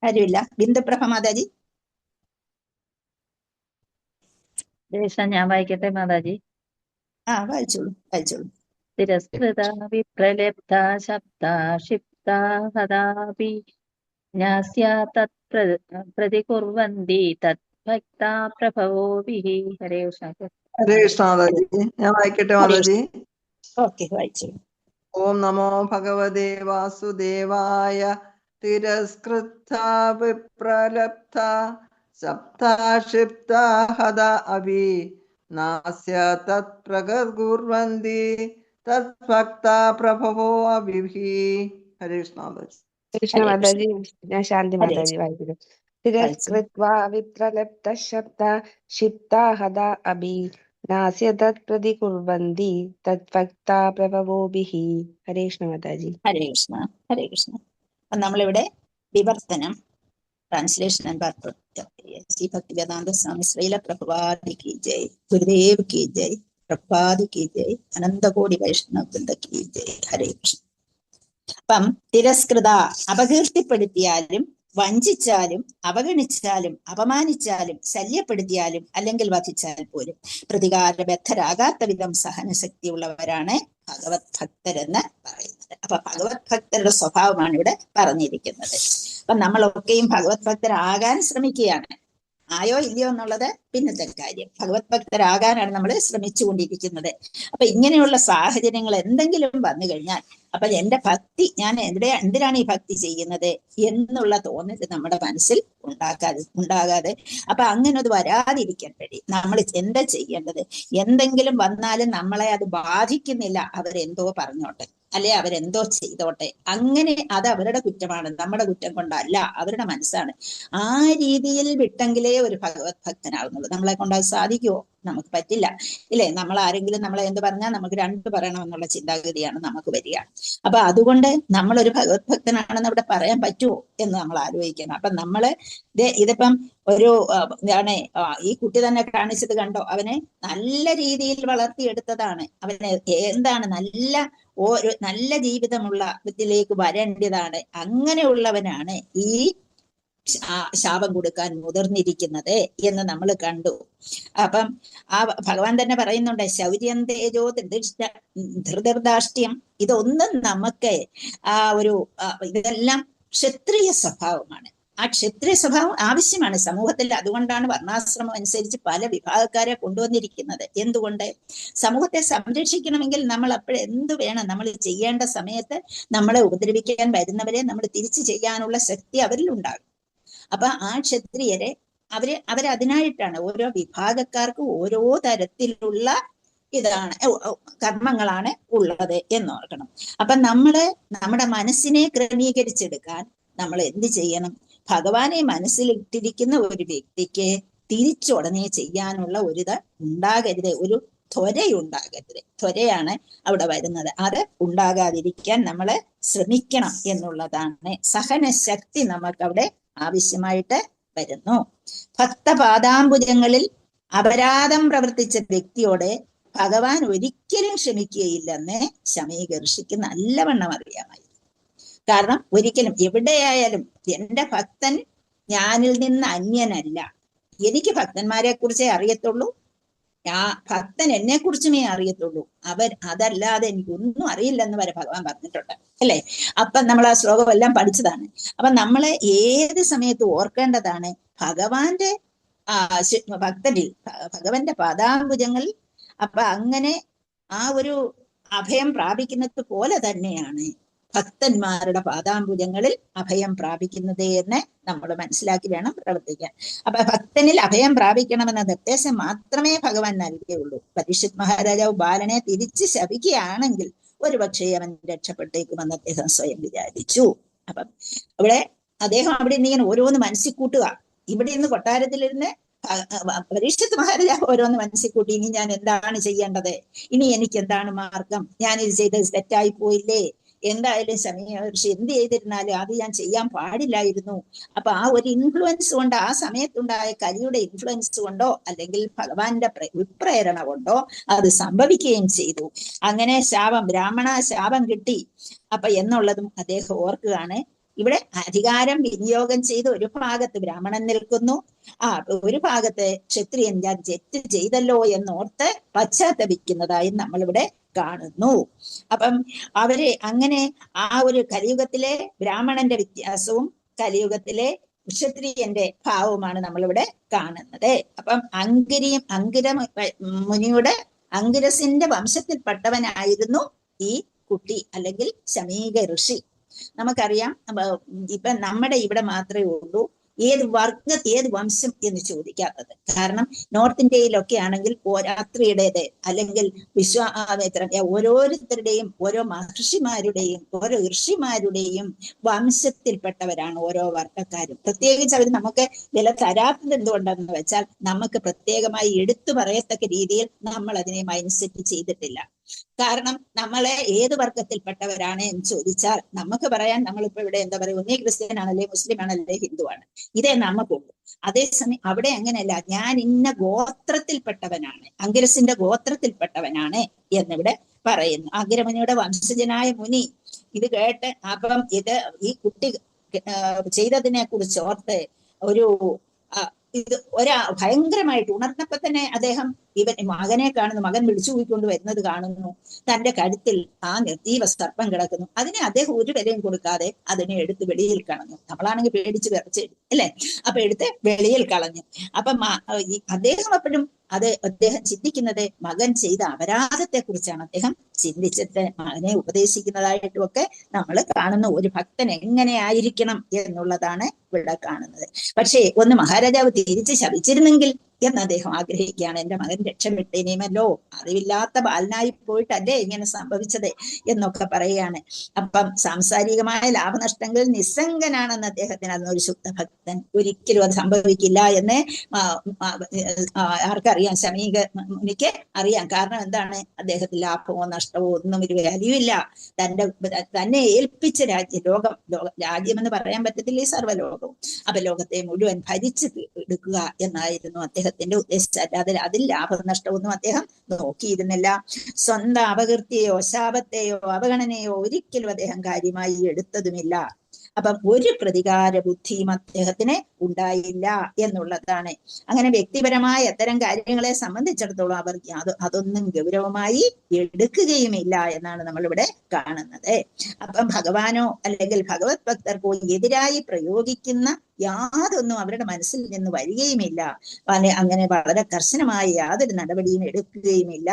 ആരുമില്ല. ബിന്ദുപ്രഭ മാതാജി. ഞാൻ വായിക്കട്ടെ മാതാജി? വായിച്ചോളൂ. തിരസ്കൃത വിപ്രലബ്ധ ശബ്ദാക്ഷിപ്താ ഹതാപി ന്യാസ്യ തത് പ്രതികുർവന്തി തദ്ഭക്താ പ്രഭവോഭിഃ. ഹരേ കൃഷ്ണ. ഹരേ കൃഷ്ണ മാതാജി. ഞാൻ വായിക്കട്ടെ മാതാജി? ഓക്കെ, വായിച്ചു. ഓം നമോ ഭഗവതേ വാസുദേവായ. തിരസ്കൃതാ വിപ്രലബ്ധ സപ്താക്ഷിപ്താ ഹത അഭി നാസ്യ തത് പ്രകുർവന്തി തദ്ഭക്താ പ്രഭവോ അഭിഭി. ഹരേ കൃഷ്ണ. കൃഷ്ണ ഹരേ കൃഷ്ണ. മാതാജി, ഞാൻ ശാന്തി ഹരേ മാതാജി കൃഷ്ണ. വായിക്കുന്നു. വായിച്ചു. തിരസ്കൃത്വാ വിപ്രലബ്ധ ശബ്ദ ക്ഷിപ്താ ഹതാ അഭി നാസ്യ തത് പ്രതികുർവന്തി തദ്ഭക്താ പ്രഭവോഭിഹി. ഹരേ കൃഷ്ണ മാതാജി. ഹരേ കൃഷ്ണ. ഹരേ കൃഷ്ണ. അപ്പൊ നമ്മളിവിടെ വിവർത്തനം, translation and purpose. Shri Bhaktivedanta Swami Srila പ്രഭുപാദി കി ജയ്, ഗുരുദേവ് കി ജയ്, പ്രഭുപാദി കി ജയ്, അനന്തകോടി വൈഷ്ണവ വൃന്ദ കി ജയ്. ഹരേ കൃഷ്ണ. അപ്പം തിരസ്കൃത, അപകീർത്തിപ്പെടുത്തിയാലും വഞ്ചിച്ചാലും അവഗണിച്ചാലും അപമാനിച്ചാലും ശല്യപ്പെടുത്തിയാലും അല്ലെങ്കിൽ വധിച്ചാൽ പോലും പ്രതികാരബദ്ധരാകാത്ത വിധം സഹനശക്തിയുള്ളവരാണ് ഭഗവത് ഭക്തരെന്ന് പറയുന്നത്. അപ്പൊ ഭഗവത് ഭക്തരുടെ സ്വഭാവമാണ് ഇവിടെ പറഞ്ഞിരിക്കുന്നത്. അപ്പൊ നമ്മളൊക്കെയും ഭഗവത് ഭക്തരാകാൻ ശ്രമിക്കുകയാണ്. ആയോ ഇല്ലയോ എന്നുള്ളത് പിന്നത്തെ കാര്യം. ഭഗവത് ഭക്തരാകാനാണ് നമ്മൾ ശ്രമിച്ചുകൊണ്ടിരിക്കുന്നത്. അപ്പൊ ഇങ്ങനെയുള്ള സാഹചര്യങ്ങൾ എന്തെങ്കിലും വന്നു കഴിഞ്ഞാൽ, അപ്പൊ എന്റെ ഭക്തി, ഞാൻ എന്തിനാണ് ഈ ഭക്തി ചെയ്യുന്നത് എന്നുള്ള തോന്നൽ നമ്മുടെ മനസ്സിൽ ഉണ്ടാകാതെ അപ്പൊ അങ്ങനെ അത് വരാതിരിക്കാൻ വേണ്ടി നമ്മൾ എന്താ ചെയ്യേണ്ടത്? എന്തെങ്കിലും വന്നാലും നമ്മളെ അത് ബാധിക്കുന്നില്ല, അവരെന്തോ പറഞ്ഞോട്ടെ, അല്ലെ അവരെന്തോ ചെയ്തോട്ടെ, അങ്ങനെ അത് അവരുടെ കുറ്റമാണ്, നമ്മുടെ കുറ്റം കൊണ്ടല്ല, അവരുടെ മനസ്സാണ്. ആ രീതിയിൽ വിട്ടെങ്കിലേ ഒരു ഭഗവത് ഭക്തനാകുന്നുള്ളൂ. നമ്മളെ കൊണ്ട് അത് സാധിക്കുമോ? നമുക്ക് പറ്റില്ല, ഇല്ലേ? നമ്മൾ ആരെങ്കിലും നമ്മളെ എന്ത് പറഞ്ഞാൽ നമുക്ക് രണ്ട് പറയണമെന്നുള്ള ചിന്താഗതിയാണ് നമുക്ക് വരിക. അപ്പൊ അതുകൊണ്ട് നമ്മളൊരു ഭഗവത് ഭക്തനാണെന്ന് അവിടെ പറയാൻ പറ്റുമോ എന്ന് നമ്മൾ ആലോചിക്കണം. അപ്പൊ നമ്മള് ഇതിപ്പം ഒരു എന്താണ്, ഈ കുട്ടി തന്നെ കാണിച്ചത് കണ്ടോ? അവനെ നല്ല രീതിയിൽ വളർത്തിയെടുത്തതാണ്. അവന് എന്താണ് നല്ല ജീവിതമുള്ള ഇതിലേക്ക് വരേണ്ടതാണ്. അങ്ങനെയുള്ളവനാണ് ഈ ശാപം കൊടുക്കാൻ മുതിർന്നിരിക്കുന്നത് എന്ന് നമ്മൾ കണ്ടു. അപ്പം ആ ഭഗവാൻ തന്നെ പറയുന്നുണ്ട്, ശൗര്യം തേജോ ധൃതർദാഷ്ട്യം, ഇതൊന്നും നമുക്ക് ഇതെല്ലാം ക്ഷത്രിയ സ്വഭാവമാണ്. ആ ക്ഷത്രിയ സ്വഭാവം ആവശ്യമാണ് സമൂഹത്തിൽ. അതുകൊണ്ടാണ് വർണ്ണാശ്രമം അനുസരിച്ച് പല വിഭാഗക്കാരെ കൊണ്ടുവന്നിരിക്കുന്നത്. എന്തുകൊണ്ട്? സമൂഹത്തെ സംരക്ഷിക്കണമെങ്കിൽ നമ്മൾ അപ്പോഴെന്ത് വേണം? നമ്മൾ ചെയ്യേണ്ട സമയത്ത് നമ്മളെ ഉപദ്രവിക്കാൻ വരുന്നവരെ നമ്മൾ തിരിച്ചു ചെയ്യാനുള്ള ശക്തി അവരിലുണ്ടാകും. അപ്പൊ ആ ക്ഷത്രിയരെ അവരതിനായിട്ടാണ് ഓരോ വിഭാഗക്കാർക്കും ഓരോ തരത്തിലുള്ള കർമ്മങ്ങളാണ് ഉള്ളത് എന്നോർക്കണം. അപ്പൊ നമ്മുടെ മനസ്സിനെ ക്രമീകരിച്ചെടുക്കാൻ നമ്മൾ എന്ത് ചെയ്യണം? ഭഗവാനെ മനസ്സിലിട്ടിരിക്കുന്ന ഒരു വ്യക്തിക്ക് തിരിച്ചുടനെ ചെയ്യാനുള്ള ഒരിത് ഉണ്ടാകരുത്, ഒരു ത്വരയുണ്ടാകരുത്. ത്വരയാണ് അവിടെ വരുന്നത്. അത് ഉണ്ടാകാതിരിക്കാൻ നമ്മൾ ശ്രമിക്കണം എന്നുള്ളതാണ്. സഹനശക്തി നമുക്കവിടെ ആവശ്യമായിട്ട് വരുന്നു. ഭക്തപാദാംബുജങ്ങളിൽ അപരാധം പ്രവർത്തിച്ച വ്യക്തിയോട് ഭഗവാൻ ഒരിക്കലും ക്ഷമിക്കുകയില്ലെന്ന് ശമീക ഋഷിക്ക് നല്ലവണ്ണം അറിയാമായിരുന്നു. കാരണം ഒരിക്കലും എവിടെയായാലും എൻ്റെ ഭക്തൻ ഞാനിൽ നിന്ന് അന്യനല്ല, എനിക്ക് ഭക്തന്മാരെ കുറിച്ചേ അറിയത്തുള്ളൂ, ഭക്തൻ എന്നെ കുറിച്ചുമേ അറിയത്തുള്ളൂ, അതല്ലാതെ എനിക്കൊന്നും അറിയില്ലെന്ന് വരെ ഭഗവാൻ പറഞ്ഞിട്ടുണ്ട്, അല്ലേ? അപ്പൊ നമ്മൾ ആ ശ്ലോകം എല്ലാം പഠിച്ചതാണ്. അപ്പൊ നമ്മള് ഏത് സമയത്ത് ഓർക്കേണ്ടതാണ്, ഭഗവാന്റെ ഭക്തനിൽ ഭഗവാന്റെ പാദാംബുജങ്ങളിൽ അപ്പൊ അങ്ങനെ ആ ഒരു അഭയം പ്രാപിക്കുന്നത് പോലെ തന്നെയാണ് ഭക്തന്മാരുടെ പാദാംബുജങ്ങളിൽ അഭയം പ്രാപിക്കുന്നത് എന്ന് നമ്മൾ മനസ്സിലാക്കി വേണം പ്രവർത്തിക്കാൻ. അപ്പൊ ഭക്തനിൽ അഭയം പ്രാപിക്കണമെന്ന നിർദ്ദേശം മാത്രമേ ഭഗവാൻ നൽകുകയുള്ളൂ. പരീക്ഷിത് മഹാരാജാവ് ബാലനെ തിരിച്ച് ശപിക്കുകയാണെങ്കിൽ ഒരുപക്ഷെ അവൻ രക്ഷപ്പെട്ടേക്കുമെന്ന് അദ്ദേഹം സ്വയം വിചാരിച്ചു. അപ്പം അദ്ദേഹം അവിടെ നിന്ന് ഇങ്ങനെ ഓരോന്ന് മനസ്സിൽ കൂട്ടുക. ഇവിടെ നിന്ന് കൊട്ടാരത്തിലിരുന്ന് പരീക്ഷിത് മഹാരാജാവ് ഓരോന്ന് മനസ്സിൽ കൂട്ടി, ഇനി ഞാൻ എന്താണ് ചെയ്യേണ്ടത്, ഇനി എനിക്ക് എന്താണ് മാർഗം, ഞാനിത് ചെയ്തത് തെറ്റായി പോയില്ലേ, എന്തായാലും ശമീക ഋഷി എന്ത് ചെയ്തിരുന്നാലും അത് ഞാൻ ചെയ്യാൻ പാടില്ലായിരുന്നു. അപ്പൊ ആ ഒരു ഇൻഫ്ലുവൻസ് കൊണ്ട്, ആ സമയത്തുണ്ടായ കലിയുടെ ഇൻഫ്ലുവൻസ് കൊണ്ടോ അല്ലെങ്കിൽ ഭഗവാന്റെ വിപ്രേരണ കൊണ്ടോ അത് സംഭവിക്കുകയും ചെയ്തു. അങ്ങനെ ബ്രാഹ്മണ ശാപം കിട്ടി. അപ്പൊ എന്നുള്ളതും അദ്ദേഹം ഓർക്കുകയാണ്. ഇവിടെ അധികാരം വിനിയോഗം ചെയ്ത് ഒരു ഭാഗത്ത് ബ്രാഹ്മണൻ നിൽക്കുന്നു, ഒരു ഭാഗത്ത് ക്ഷത്രിയൻ ഞാൻ തെറ്റ് ചെയ്തല്ലോ എന്നോർത്ത് പശ്ചാത്തപിക്കുന്നതായി നമ്മളിവിടെ കാണുന്നു. അപ്പം അങ്ങനെ ആ ഒരു കലിയുഗത്തിലെ ബ്രാഹ്മണന്റെ വ്യത്യാസവും കലിയുഗത്തിലെ ക്ഷത്രിയന്റെ ഭാവവുമാണ് നമ്മളിവിടെ കാണുന്നത്. അപ്പം അങ്കിര മുനിയുടെ അങ്കിരസിന്റെ വംശത്തിൽപ്പെട്ടവനായിരുന്നു ഈ കുട്ടി അല്ലെങ്കിൽ ശമീക ഋഷി. നമുക്കറിയാം, ഇപ്പൊ നമ്മുടെ ഇവിടെ മാത്രമേ ഉള്ളൂ ഏത് ഏത് വംശം എന്ന് ചോദിക്കാത്തത്. കാരണം നോർത്ത് ഇന്ത്യയിലൊക്കെ ആണെങ്കിൽ രാത്രിയുടേത് അല്ലെങ്കിൽ ഓരോരുത്തരുടെയും ഓരോ മഹർഷിമാരുടെയും ഓരോ ഋഷിമാരുടെയും വംശത്തിൽപ്പെട്ടവരാണ് ഓരോ വർഗ്ഗക്കാരും. പ്രത്യേകിച്ച് അവർ നമുക്ക് വില തരാത്തത് എന്തുകൊണ്ടെന്ന് വെച്ചാൽ നമുക്ക് പ്രത്യേകമായി എടുത്തു പറയത്തക്ക രീതിയിൽ നമ്മൾ അതിനെ മൈൻഡ് സെറ്റ് ചെയ്തിട്ടില്ല. കാരണം നമ്മളെ ഏത് വർഗത്തിൽപ്പെട്ടവരാണ് എന്ന് ചോദിച്ചാൽ നമുക്ക് പറയാൻ നമ്മളിപ്പോ ഇവിടെ എന്താ പറയുക, ഒന്നേ ക്രിസ്ത്യൻ ആണല്ലേ, മുസ്ലിം ആണല്ലേ, ഹിന്ദു ആണ്, ഇതേ നമുക്കുള്ളൂ. അതേസമയം അവിടെ അങ്ങനെയല്ല, ഞാൻ ഇന്ന ഗോത്രത്തിൽപ്പെട്ടവനാണ്, അങ്കിരസിന്റെ ഗോത്രത്തിൽപ്പെട്ടവനാണ് എന്നിവിടെ പറയുന്നു. അങ്കിരമുനിയുടെ വംശജനായ മുനി ഇത് കേട്ട് അപ്പം ഈ കുട്ടി ചെയ്തതിനെ കുറിച്ച് ഓർത്ത് ഇത് ഭയങ്കരമായിട്ട് ഉണർന്നപ്പോ തന്നെ അദ്ദേഹം മകനെ കാണുന്നു, മകൻ വിളിച്ചു പോയിക്കൊണ്ട് വരുന്നത് കാണുന്നു, തന്റെ കഴുത്തിൽ ആ നിർജീവ സർപ്പം കിടക്കുന്നു. അതിനെ അദ്ദേഹം ഒരു വിലയും കൊടുക്കാതെ അതിനെ എടുത്ത് വെളിയിൽ കളഞ്ഞു. നമ്മളാണെങ്കിൽ പേടിച്ച് വിറച്ച് അല്ലേ, അപ്പൊ എടുത്ത് വെളിയിൽ കളഞ്ഞു. അപ്പൊ അദ്ദേഹം അപ്പോഴും അദ്ദേഹം ചിന്തിക്കുന്നത് മകൻ ചെയ്ത അപരാധത്തെ കുറിച്ചാണ് അദ്ദേഹം ചിന്തിച്ചിട്ട് മകനെ ഉപദേശിക്കുന്നതായിട്ടും ഒക്കെ നമ്മൾ കാണുന്ന ഒരു ഭക്തൻ എങ്ങനെ ആയിരിക്കണം എന്നുള്ളതാണ് ഇവിടെ കാണുന്നത്. പക്ഷേ ഒന്ന് മഹാരാജാവ് തിരിച്ച് ശപിച്ചിരുന്നെങ്കിൽ എന്ന് അദ്ദേഹം ആഗ്രഹിക്കുകയാണ്. എന്റെ മകൻ രക്ഷപ്പെട്ടേനെയുമല്ലോ, അറിവില്ലാത്ത ബാലനായി പോയിട്ടല്ലേ ഇങ്ങനെ സംഭവിച്ചത് എന്നൊക്കെ പറയുകയാണ്. അപ്പം സാംസാരികമായ ലാഭനഷ്ടങ്ങളിൽ നിസ്സംഗനാണെന്ന് അദ്ദേഹത്തിന് അതൊരു ശുദ്ധ ഭക്തൻ ഒരിക്കലും അത് സംഭവിക്കില്ല എന്ന് ആർക്കറിയാം, ശമീക മുനിക്ക് അറിയാം. കാരണം എന്താണ്, അദ്ദേഹത്തിന് ലാഭമോ നഷ്ടമോ ഒന്നും ഒരു വാല്യൂ ഇല്ല. തന്നെ ഏൽപ്പിച്ച രാജ്യം എന്ന് പറയാൻ പറ്റത്തില്ല, ഈ സർവ്വലോകവും. അപ്പൊ ലോകത്തെ മുഴുവൻ ഭരിച്ചു എടുക്കുക എന്നായിരുന്നു അദ്ദേഹത്തിന്റെ ഉദ്ദേശം. അല്ലാതെ അതിൽ ലാഭനഷ്ടമൊന്നും അദ്ദേഹം നോക്കിയിരുന്നില്ല. സ്വന്തം അപകീർത്തിയെയോ ശാപത്തെയോ അവഗണനയോ ഒരിക്കലും അദ്ദേഹം കാര്യമായി എടുത്തതുമില്ല. അപ്പം ഒരു പ്രതികാര ബുദ്ധിയും അദ്ദേഹത്തിന് ഉണ്ടായില്ല എന്നുള്ളതാണ്. അങ്ങനെ വ്യക്തിപരമായ അത്തരം കാര്യങ്ങളെ സംബന്ധിച്ചിടത്തോളം അവർ അതൊന്നും ഗൗരവമായി എടുക്കുകയുമില്ല എന്നാണ് നമ്മളിവിടെ കാണുന്നത്. അപ്പം ഭഗവാനോ അല്ലെങ്കിൽ ഭഗവത് ഭക്തർക്കോ എതിരായി പ്രയോഗിക്കുന്ന യാതൊന്നും അവരുടെ മനസ്സിൽ നിന്ന് വരികയുമില്ല. അങ്ങനെ വളരെ കർശനമായ യാതൊരു നടപടിയും എടുക്കുകയുമില്ല.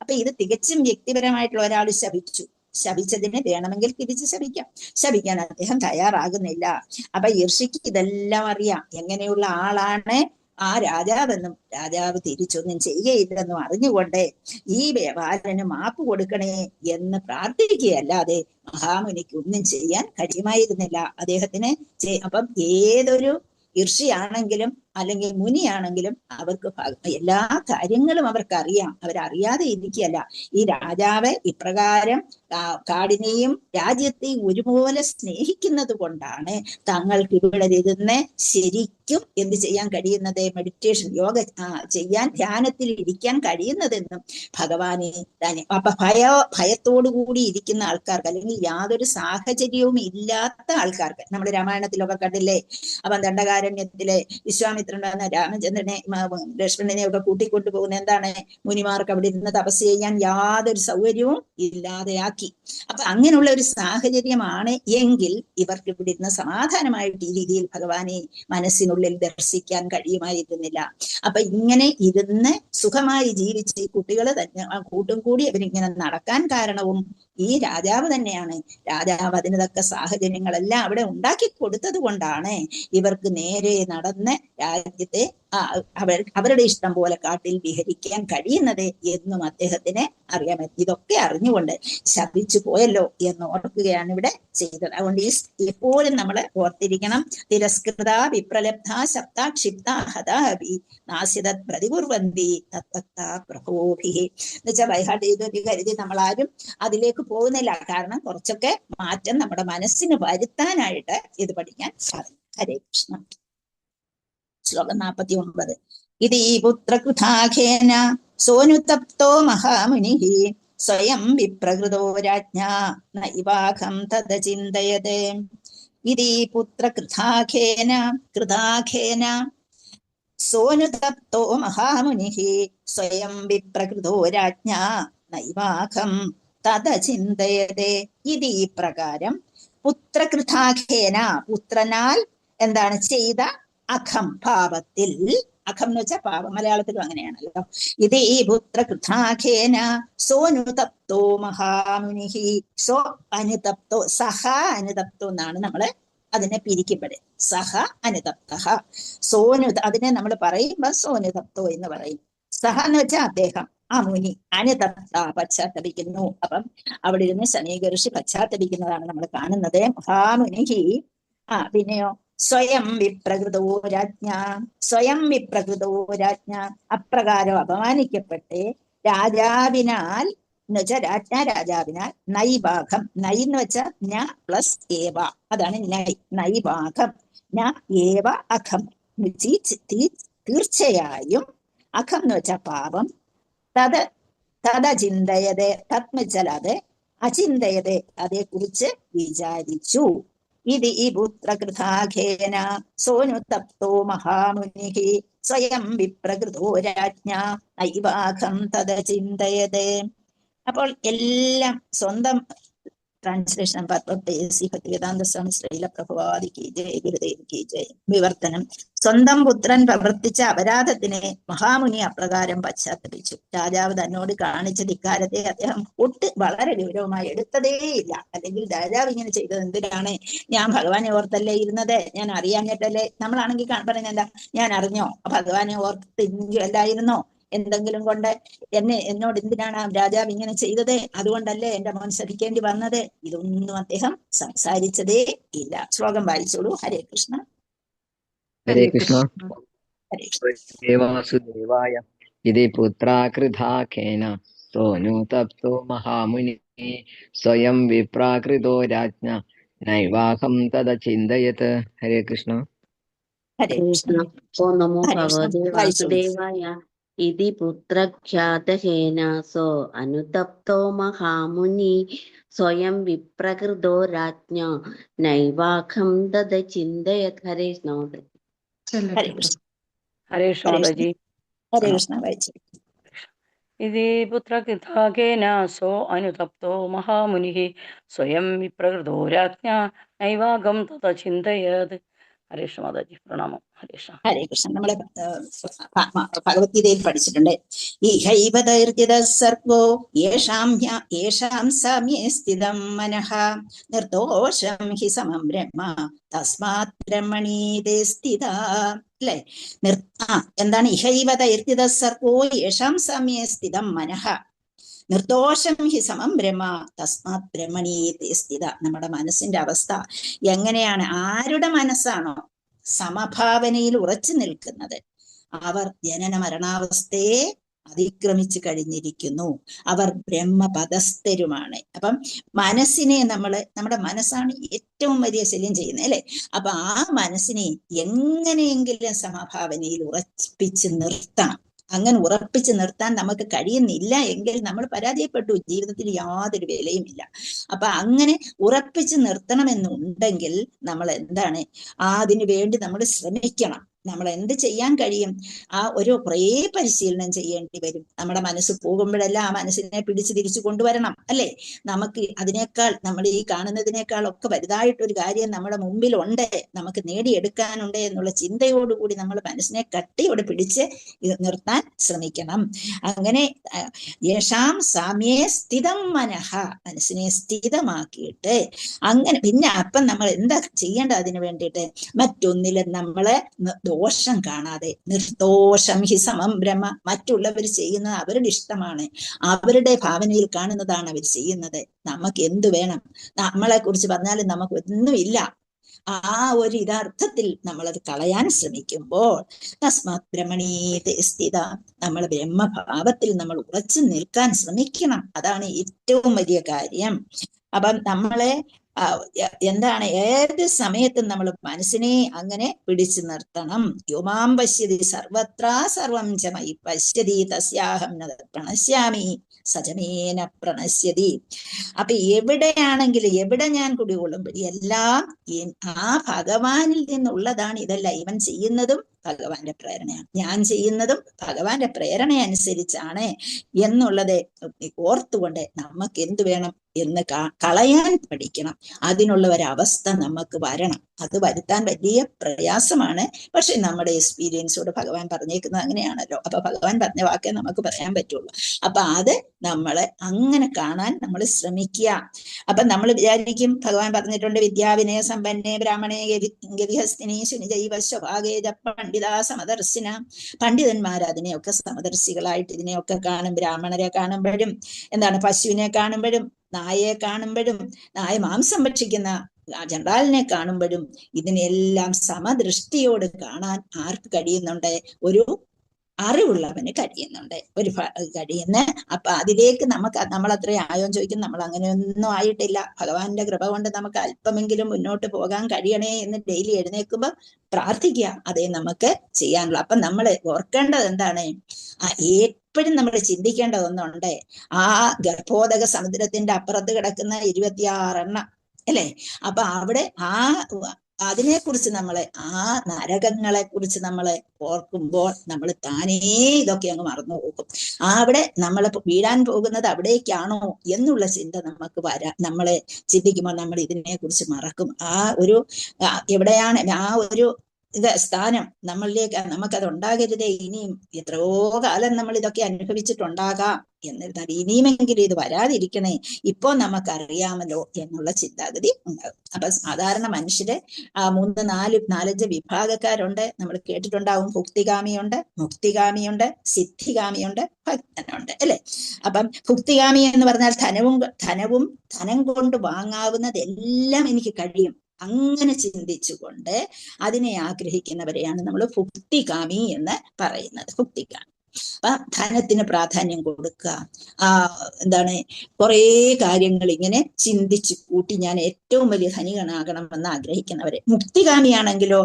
അപ്പൊ ഇത് തികച്ചും വ്യക്തിപരമായിട്ടുള്ള ഒരാൾ ശപിച്ചതിനെ വേണമെങ്കിൽ തിരിച്ച് ശപിക്കാൻ അദ്ദേഹം തയ്യാറാകുന്നില്ല. അപ്പൊ ഋഷിക്ക് ഇതെല്ലാം അറിയാം, എങ്ങനെയുള്ള ആളാണ് ആ രാജാവെന്നും രാജാവ് തിരിച്ചൊന്നും ചെയ്യുകയില്ലെന്നും അറിഞ്ഞുകൊണ്ട് ഈ ബാലന് മാപ്പ് കൊടുക്കണേ എന്ന് പ്രാർത്ഥിക്കുകയല്ലാതെ മഹാമുനിക്ക് ഒന്നും ചെയ്യാൻ കഴിയുമായിരുന്നില്ല അദ്ദേഹത്തിന്. അപ്പം ഏതൊരു ഋഷിയാണെങ്കിലും അല്ലെങ്കിൽ മുനിയാണെങ്കിലും അവർക്ക് എല്ലാ കാര്യങ്ങളും അവർക്കറിയാം. അവരറിയാതെ ഇരിക്കുകയല്ല. ഈ രാജാവ് ഇപ്രകാരം കാടിനെയും രാജ്യത്തെയും ഒരുപോലെ സ്നേഹിക്കുന്നത് കൊണ്ടാണ് തങ്ങൾക്ക് ഇവിടെ ഇരുന്ന് ശരിക്കും എന്ത് ചെയ്യാൻ കഴിയുന്നത്, മെഡിറ്റേഷൻ യോഗ ചെയ്യാൻ ധ്യാനത്തിൽ ഇരിക്കാൻ കഴിയുന്നതെന്നും ഭഗവാനെ തന്നെ. അപ്പൊ ഭയത്തോടു കൂടി ഇരിക്കുന്ന ആൾക്കാർക്ക് അല്ലെങ്കിൽ യാതൊരു സാഹചര്യവും ഇല്ലാത്ത ആൾക്കാർക്ക്, നമ്മുടെ രാമായണത്തിലൊക്കെ കണ്ടില്ലേ, അപ്പം ദണ്ഡകാരണ്യത്തിലെ വിശ്വാമിത്രൻ രാമചന്ദ്രനെ ലക്ഷ്മണനെ ഒക്കെ കൂട്ടിക്കൊണ്ടു പോകുന്ന എന്താണ്, മുനിമാർക്ക് അവിടെ ഇരുന്ന് തപസ് ചെയ്യാൻ യാതൊരു സൗകര്യവും ഇല്ലാതെയാക്കി. അപ്പൊ അങ്ങനെയുള്ള ഒരു സാഹചര്യമാണ് എങ്കിൽ ഇവർക്ക് ഇവിടെ ഇരുന്ന് സമാധാനമായിട്ട് ഈ രീതിയിൽ ഭഗവാനെ മനസ്സിനുള്ളിൽ ദർശിക്കാൻ കഴിയുമായിരുന്നില്ല. അപ്പൊ ഇങ്ങനെ ഇരുന്ന് സുഖമായി ജീവിച്ച ഈ കുട്ടികൾ തന്നെ കൂട്ടും കൂടി അവരിങ്ങനെ നടക്കാൻ കാരണവും ഈ രാജാവ് തന്നെയാണ്. രാജാവ് അതിന് തക്ക സാഹചര്യങ്ങളെല്ലാം അവിടെ ഉണ്ടാക്കി കൊടുത്തത് കൊണ്ടാണ് ഇവർക്ക് നേരെ നടന്ന് രാജ്യത്തെ അവരുടെ ഇഷ്ടം പോലെ കാട്ടിൽ വിഹരിക്കാൻ കഴിയുന്നത് എന്നും അദ്ദേഹത്തിന് അറിയാൻ പറ്റും. ഇതൊക്കെ അറിഞ്ഞുകൊണ്ട് ശപിച്ചു പോയല്ലോ എന്ന് ഓർക്കുകയാണ് ഇവിടെ ചെയ്തത്. അതുകൊണ്ട് എപ്പോഴും നമ്മൾ ഓർത്തിരിക്കണം, തിരസ്കൃത വിപ്രലബ്ധ ശബ്ദ ക്ഷിപ്ത ഹതാഭി നാസ്യതത് പ്രതികുർവന്തി തത്വക്ത പ്രഭോഭി എന്ന് വെച്ചാൽ ബൈഹാർട്ട് ചെയ്ത് കരുതി നമ്മളാരും അതിലേക്ക് പോകുന്നില്ല. കാരണം കുറച്ചൊക്കെ മാറ്റം നമ്മുടെ മനസ്സിന് വരുത്താനായിട്ട് ഇത് പഠിക്കാൻ സാധിക്കും. ഹരേ കൃഷ്ണ. ശ്ലോകം 49. ഇതി പുത്രകൃതാഖേന സോനുതപ്തോ മഹാമുനി സ്വയം വിപ്രകൃതോ രാജ്ഞാ നൈവാഖം തദചിന്തയതേ. ഇതി പുത്രകൃതാഖേന സോനുതപ്തോ മഹാമുനി സ്വയം വിപ്രകൃതോ രാജ്ഞാ നൈവാഖം തദചിന്തയതേ. ഇത് ഈ പ്രകാരം പുത്രകൃതാഖേന, പുത്രനാൽ എന്താണ് ചെയ്ത അഖം ഭാവത്തിൽ അഖം എന്ന് വെച്ചാൽ പാപം, മലയാളത്തിലും അങ്ങനെയാണല്ലോ. ഇത് ഈ പുത്രകൃതാഖേന സോനുതപ്തോ മഹാമുനിഹി. സോ അനുതപ്തോ, സഹ അനുതപ്തോ എന്നാണ് നമ്മള് അതിനെ പിരിക്കപ്പെടുക. സഹ അനുതപ്ത, സോനുത അതിനെ നമ്മൾ പറയുമ്പോ സോനുതപ്തോ എന്ന് പറയും. സഹ എന്ന് വെച്ചാൽ അദ്ദേഹം, ആ മുനി, അനുതപ്ത പശ്ചാത്തപിക്കുന്നു. അപ്പം അവിടെ ഇരുന്ന് ശമീക ഋഷി പശ്ചാത്തപിക്കുന്നതാണ് നമ്മൾ കാണുന്നത്. മഹാമുനിഹി. പിന്നെയോ സ്വയം വിപ്രകൃതോ രാജ്ഞ, സ്വയം വിപ്രകൃതോ രാജ്ഞ, അപ്രകാരം അപമാനിക്കപ്പെട്ട് രാജാവിനാൽ എന്ന് വെച്ചാൽ രാജാവിനാൽ നൈഭാഗം, നൈ എന്ന് വെച്ചാൽ ന പ്ലസ് ഏവ, അതാണ് നൈ, നൈഭാഗം ന ഏവ അഖം, തീർച്ചയായും, അഖം എന്ന് വെച്ചാൽ പാപം, തദചിന്തയതേ, തത് വെച്ചാൽ അത്, അചിന്തയതേ അതേക്കുറിച്ച് വിചാരിച്ചു. ഇത് ഈ പുത്രകൃതാഖേന സോനുതപ്തോ മഹാമുനിഹി സ്വയം വിപ്രകൃതോ രാജ്ഞ നൈവാഖം തദചിന്തയതേ. അപ്പോൾ എല്ലാം സ്വന്തം ട്രാൻസ്ലേഷൻ ഭക്തിവേദാന്ത സ്വാമി ശ്രീല പ്രഭുവാദി കി ജയ്, ഗുരുദേവ് കി ജയ്. വിവർത്തനം. സ്വന്തം പുത്രൻ പ്രവർത്തിച്ച അപരാധത്തിനെ മഹാമുനി അപ്രകാരം പശ്ചാത്തപിച്ചു. രാജാവ് തന്നോട് കാണിച്ച ധിക്കാരത്തെ അദ്ദേഹം വളരെ ഗൗരവമായി എടുത്തതേയില്ല. അല്ലെങ്കിൽ രാജാവ് ഇങ്ങനെ ചെയ്തത് എന്തിനാണ്? ഞാൻ ഭഗവാനെ ഓർത്തല്ലേ ഇരുന്നത്, ഞാൻ അറിയാഞ്ഞിട്ടല്ലേ. നമ്മളാണെങ്കിൽ പറയുന്നത് എന്താ, ഞാൻ അറിഞ്ഞോ ഭഗവാനെ ഓർത്തില്ലായിരുന്നോ, എന്തെങ്കിലും കൊണ്ട് എന്നോട് എന്തിനാണ് രാജാവ് ഇങ്ങനെ ചെയ്തത്, അതുകൊണ്ടല്ലേ എന്റെ മോൻ ശപിക്കേണ്ടി വന്നത്. ഇതൊന്നും അദ്ദേഹം സംസാരിച്ചതേ ഇല്ല. ശ്ലോകം വായിച്ചോളൂ. ഹരേ കൃഷ്ണ. ഹരേ കൃഷ്ണ. ഹരേ കൃഷ്ണ. ദേവാസുദേവായ ഇതി പുത്രാകൃതാഖേന സോനുതപ്തോ മഹാമുനി സ്വയം വിപ്രാകൃതോ രാജ്ഞ നൈവാഹം തദചിന്തയത്. ഹരേ കൃഷ്ണ. ഹരേ കൃഷ്ണ. ഓം നമോ ഹരേ കൃഷ്ണ. ഭഗവതേ വായിച്ചോളൂ. വാസുദേവായ ഇതി പുത്രഖ്യാതഹേന സോ അനുതപ്തോ മഹാമുനി സ്വയം വിപ്രകൃതോ രാജ്ഞ നൈവാഖം ദദചിന്തയത്. ഹരേ കൃഷ്ണ. ഹരേ കൃഷ്ണ. ഹരേ കൃഷ്ണ മാതാജി. ഹരേ കൃഷ്ണ. വായിച്ചോളൂ. ഇതി പുത്രകൃതാഖേന സോ അനുതപ്തോ മഹാമുനിഃ സ്വയം വിപ്രകൃതോ രാജ്ഞ നൈവാഗം തദചിന്തയത്. ഹരേ കൃഷ്ണ മാതാജി. പ്രണാമം. ഹരേ കൃഷ്ണ. ഹരേ കൃഷ്ണ. നമ്മളെ ഭഗവത്ഗീതയിൽ പഠിച്ചിട്ടുണ്ട്. ഈഹൈവതൈർജിത സർഗോ യേഷാം സാമ്യേ സ്ഥിതം മനഃ നിർദോഷം ഹി സമം ബ്രഹ്മ തസ്മാത് ബ്രഹ്മണീതേ സ്ഥിത. അല്ലെ? എന്താണ്? ഇഹൈവതൈർജിത സർഗോ യേഷാം സാമ്യേ സ്ഥിതം മനഃ നിർദോഷം ഹി സമം ബ്രഹ്മ തസ്മാത് ബ്രഹ്മണീതേ സ്ഥിത. നമ്മുടെ മനസ്സിന്റെ അവസ്ഥ എങ്ങനെയാണ്? ആരുടെ മനസ്സാണോ സമഭാവനയിൽ ഉറച്ചു നിൽക്കുന്നത് അവർ ജനന മരണാവസ്ഥയെ അതിക്രമിച്ചു കഴിഞ്ഞിരിക്കുന്നു, അവർ ബ്രഹ്മപദസ്ഥരുമാണ്. അപ്പം മനസ്സിനെ നമ്മുടെ മനസ്സാണ് ഏറ്റവും വലിയ ശല്യം ചെയ്യുന്നത്, അല്ലെ? അപ്പൊ ആ മനസ്സിനെ എങ്ങനെയെങ്കിലും സമഭാവനയിൽ ഉറപ്പിച്ച് നിർത്തണം. അങ്ങനെ ഉറപ്പിച്ച് നിർത്താൻ നമുക്ക് കഴിയുന്നില്ല എങ്കിൽ നമ്മൾ പരാജയപ്പെട്ടു, ജീവിതത്തിൽ യാതൊരു വിലയുമില്ല. അപ്പൊ അങ്ങനെ ഉറപ്പിച്ച് നിർത്തണമെന്നുണ്ടെങ്കിൽ നമ്മൾ എന്താണ്, അതിനു വേണ്ടി നമ്മൾ ശ്രമിക്കണം. നമ്മൾ എന്ത് ചെയ്യാൻ കഴിയും? കുറേ പരിശീലനം ചെയ്യേണ്ടി വരും. നമ്മുടെ മനസ്സ് പോകുമ്പോഴെല്ലാം ആ മനസ്സിനെ പിടിച്ച് തിരിച്ചു കൊണ്ടുവരണം, അല്ലെ? നമുക്ക് അതിനേക്കാൾ, നമ്മൾ ഈ കാണുന്നതിനേക്കാൾ ഒക്കെ വലുതായിട്ടൊരു കാര്യം നമ്മുടെ മുമ്പിലുണ്ട്, നമുക്ക് നേടിയെടുക്കാനുണ്ട് എന്നുള്ള ചിന്തയോടുകൂടി നമ്മൾ മനസ്സിനെ കട്ടിയോടെ പിടിച്ച് നിർത്താൻ ശ്രമിക്കണം. അങ്ങനെ യേഷാം സാമ്യേ സ്ഥിതം മനഃ, മനസ്സിനെ സ്ഥിതമാക്കിയിട്ട് അങ്ങനെ പിന്നെ അപ്പം നമ്മൾ എന്താ ചെയ്യേണ്ടത്? അതിനു വേണ്ടിയിട്ട് മറ്റൊന്നിലും നമ്മളെ ദോഷം കാണാതെ, നിർദോഷം ഹി സമം ബ്രഹ്മ, മറ്റുള്ളവർ ചെയ്യുന്നത് അവരുടെ ഇഷ്ടമാണ്, അവരുടെ ഭാവനയിൽ കാണുന്നതാണ് അവർ ചെയ്യുന്നത്. നമുക്ക് എന്തു വേണം? നമ്മളെ കുറിച്ച് പറഞ്ഞാലും നമുക്ക് ഒന്നുമില്ല. ആ ഒരു യഥാർത്ഥത്തിൽ നമ്മളത് കളയാൻ ശ്രമിക്കുമ്പോൾ തസ്മാത് ബ്രഹ്മണീതേ സ്ഥിത, നമ്മൾ ബ്രഹ്മഭാവത്തിൽ നമ്മൾ ഉറച്ചു നിൽക്കാൻ ശ്രമിക്കണം. അതാണ് ഏറ്റവും വലിയ കാര്യം. അപ്പം നമ്മളെ എന്താണ്, ഏത് സമയത്തും നമ്മൾ മനസ്സിനെ അങ്ങനെ പിടിച്ചു നിർത്തണം. യുമാം പശ്യതി സർവത്ര സർവം ച മയി പശ്യതി തസ്യാഹം ന പ്രണശ്യാമി സജമേന പ്രണശ്യതി. അപ്പൊ എവിടെയാണെങ്കിലും, എവിടെ ഞാൻ കുടികൊള്ളുമ്പോൾ എല്ലാം ആ ഭഗവാനിൽ നിന്നുള്ളതാണ്. ഇതല്ല ഇവൻ ചെയ്യുന്നതും ഭഗവാന്റെ പ്രേരണയാണ്. ഞാൻ ചെയ്യുന്നതും ഭഗവാന്റെ പ്രേരണ അനുസരിച്ചാണ് എന്നുള്ളത് ഓർത്തുകൊണ്ട് നമുക്ക് എന്ത് വേണം എന്ന് കളയാൻ പഠിക്കണം. അതിനുള്ള ഒരവസ്ഥ നമുക്ക് വരണം. അത് വരുത്താൻ വലിയ പ്രയാസമാണ്. പക്ഷെ നമ്മുടെ എക്സ്പീരിയൻസോട് ഭഗവാൻ പറഞ്ഞേക്കുന്നത് അങ്ങനെയാണല്ലോ. അപ്പൊ ഭഗവാൻ പറഞ്ഞ വാക്കേ നമുക്ക് പറയാൻ പറ്റുള്ളൂ. അപ്പൊ അത് നമ്മളെ അങ്ങനെ കാണാൻ നമ്മൾ ശ്രമിക്കുക. അപ്പൊ നമ്മൾ വിചാരിക്കും, ഭഗവാൻ പറഞ്ഞിട്ടുണ്ട്, വിദ്യാവിനയ സമ്പന്നേ ബ്രാഹ്മണേ ഗവിഹസ്തിനി ശുനിജൈവ സ്വഭാഗേജ പണ്ഡിതാ സമദർശിന. പണ്ഡിതന്മാർ അതിനെയൊക്കെ സമദർശികളായിട്ട് ഇതിനെയൊക്കെ കാണും. ബ്രാഹ്മണരെ കാണുമ്പോഴും, എന്താണ്, പശുവിനെ കാണുമ്പോഴും, നായയെ കാണുമ്പോഴും, നായ മാംസം ഭക്ഷിക്കുന്ന ജണ്ടാലിനെ കാണുമ്പോഴും ഇതിനെല്ലാം സമദൃഷ്ടിയോട് കാണാൻ ആർക്ക് കഴിയുന്നുണ്ട്? ഒരു അറിവുള്ളവന് കഴിയുന്നുണ്ട്. കഴിയുന്ന. അപ്പൊ അതിലേക്ക് നമ്മൾ അത്രയും ആയോ ചോദിക്കും. നമ്മൾ അങ്ങനെയൊന്നും ആയിട്ടില്ല. ഭഗവാന്റെ കൃപ കൊണ്ട് നമുക്ക് അല്പമെങ്കിലും മുന്നോട്ട് പോകാൻ കഴിയണേ എന്ന് ഡെയിലി എഴുന്നേൽക്കുമ്പോൾ പ്രാർത്ഥിക്കുക. അതേ നമുക്ക് ചെയ്യാനുള്ള. അപ്പൊ നമ്മൾ ഓർക്കേണ്ടത് എന്താണ്? എപ്പോഴും നമ്മൾ ചിന്തിക്കേണ്ട ഒന്നുണ്ട്. ആ ഗർഭോദക സമുദ്രത്തിന്റെ അപ്പുറത്ത് കിടക്കുന്ന 26 എണ്ണം അല്ലെ? അപ്പൊ അവിടെ അതിനെക്കുറിച്ച് നമ്മളെ, ആ നരകങ്ങളെ കുറിച്ച് നമ്മളെ ഓർക്കുമ്പോൾ നമ്മൾ താനേ ഇതൊക്കെ അങ്ങ് മറന്നു പോകും. അവിടെ നമ്മൾ വീഴാൻ പോകുന്നത് അവിടേക്കാണോ എന്നുള്ള ചിന്ത നമുക്ക് നമ്മളെ ചിന്തിക്കുമ്പോൾ നമ്മൾ ഇതിനെ കുറിച്ച് മറക്കും. എവിടെയാണ് ആ ഒരു സ്ഥാനം നമ്മളിലേക്ക് നമുക്കത് ഉണ്ടാകരുതേ. ഇനിയും എത്രയോ കാലം നമ്മൾ ഇതൊക്കെ അനുഭവിച്ചിട്ടുണ്ടാകാം. എന്നിരുന്നാൽ ഇനിയുമെങ്കിലും ഇത് വരാതിരിക്കണേ, ഇപ്പോ നമുക്കറിയാമല്ലോ എന്നുള്ള ചിന്താഗതി ഉണ്ടാകും. അപ്പൊ സാധാരണ മനുഷ്യരെ 3-4-5 വിഭാഗക്കാരുണ്ട്. നമ്മൾ കേട്ടിട്ടുണ്ടാവും. ഭുക്തികാമിയുണ്ട്, മുക്തികാമിയുണ്ട്, സിദ്ധികാമിയുണ്ട്, ഭക്തനുണ്ട് അല്ലെ? അപ്പം ഭുക്തികാമി എന്ന് പറഞ്ഞാൽ ധനം കൊണ്ട് വാങ്ങാവുന്നതെല്ലാം എനിക്ക് കഴിയും, അങ്ങനെ ചിന്തിച്ചുകൊണ്ട് അതിനെ ആഗ്രഹിക്കുന്നവരെയാണ് നമ്മൾ ഭുക്തികാമി എന്ന് പറയുന്നത്. ഭുക്തികാമി. അപ്പൊ ധനത്തിന് പ്രാധാന്യം കൊടുക്കുക, എന്താണ്, കുറെ കാര്യങ്ങൾ ഇങ്ങനെ ചിന്തിച്ചു കൂട്ടി ഞാൻ ഏറ്റവും വലിയ ധനികനാകണമെന്ന് ആഗ്രഹിക്കുന്നവരെ. മുക്തികാമിയാണെങ്കിലോ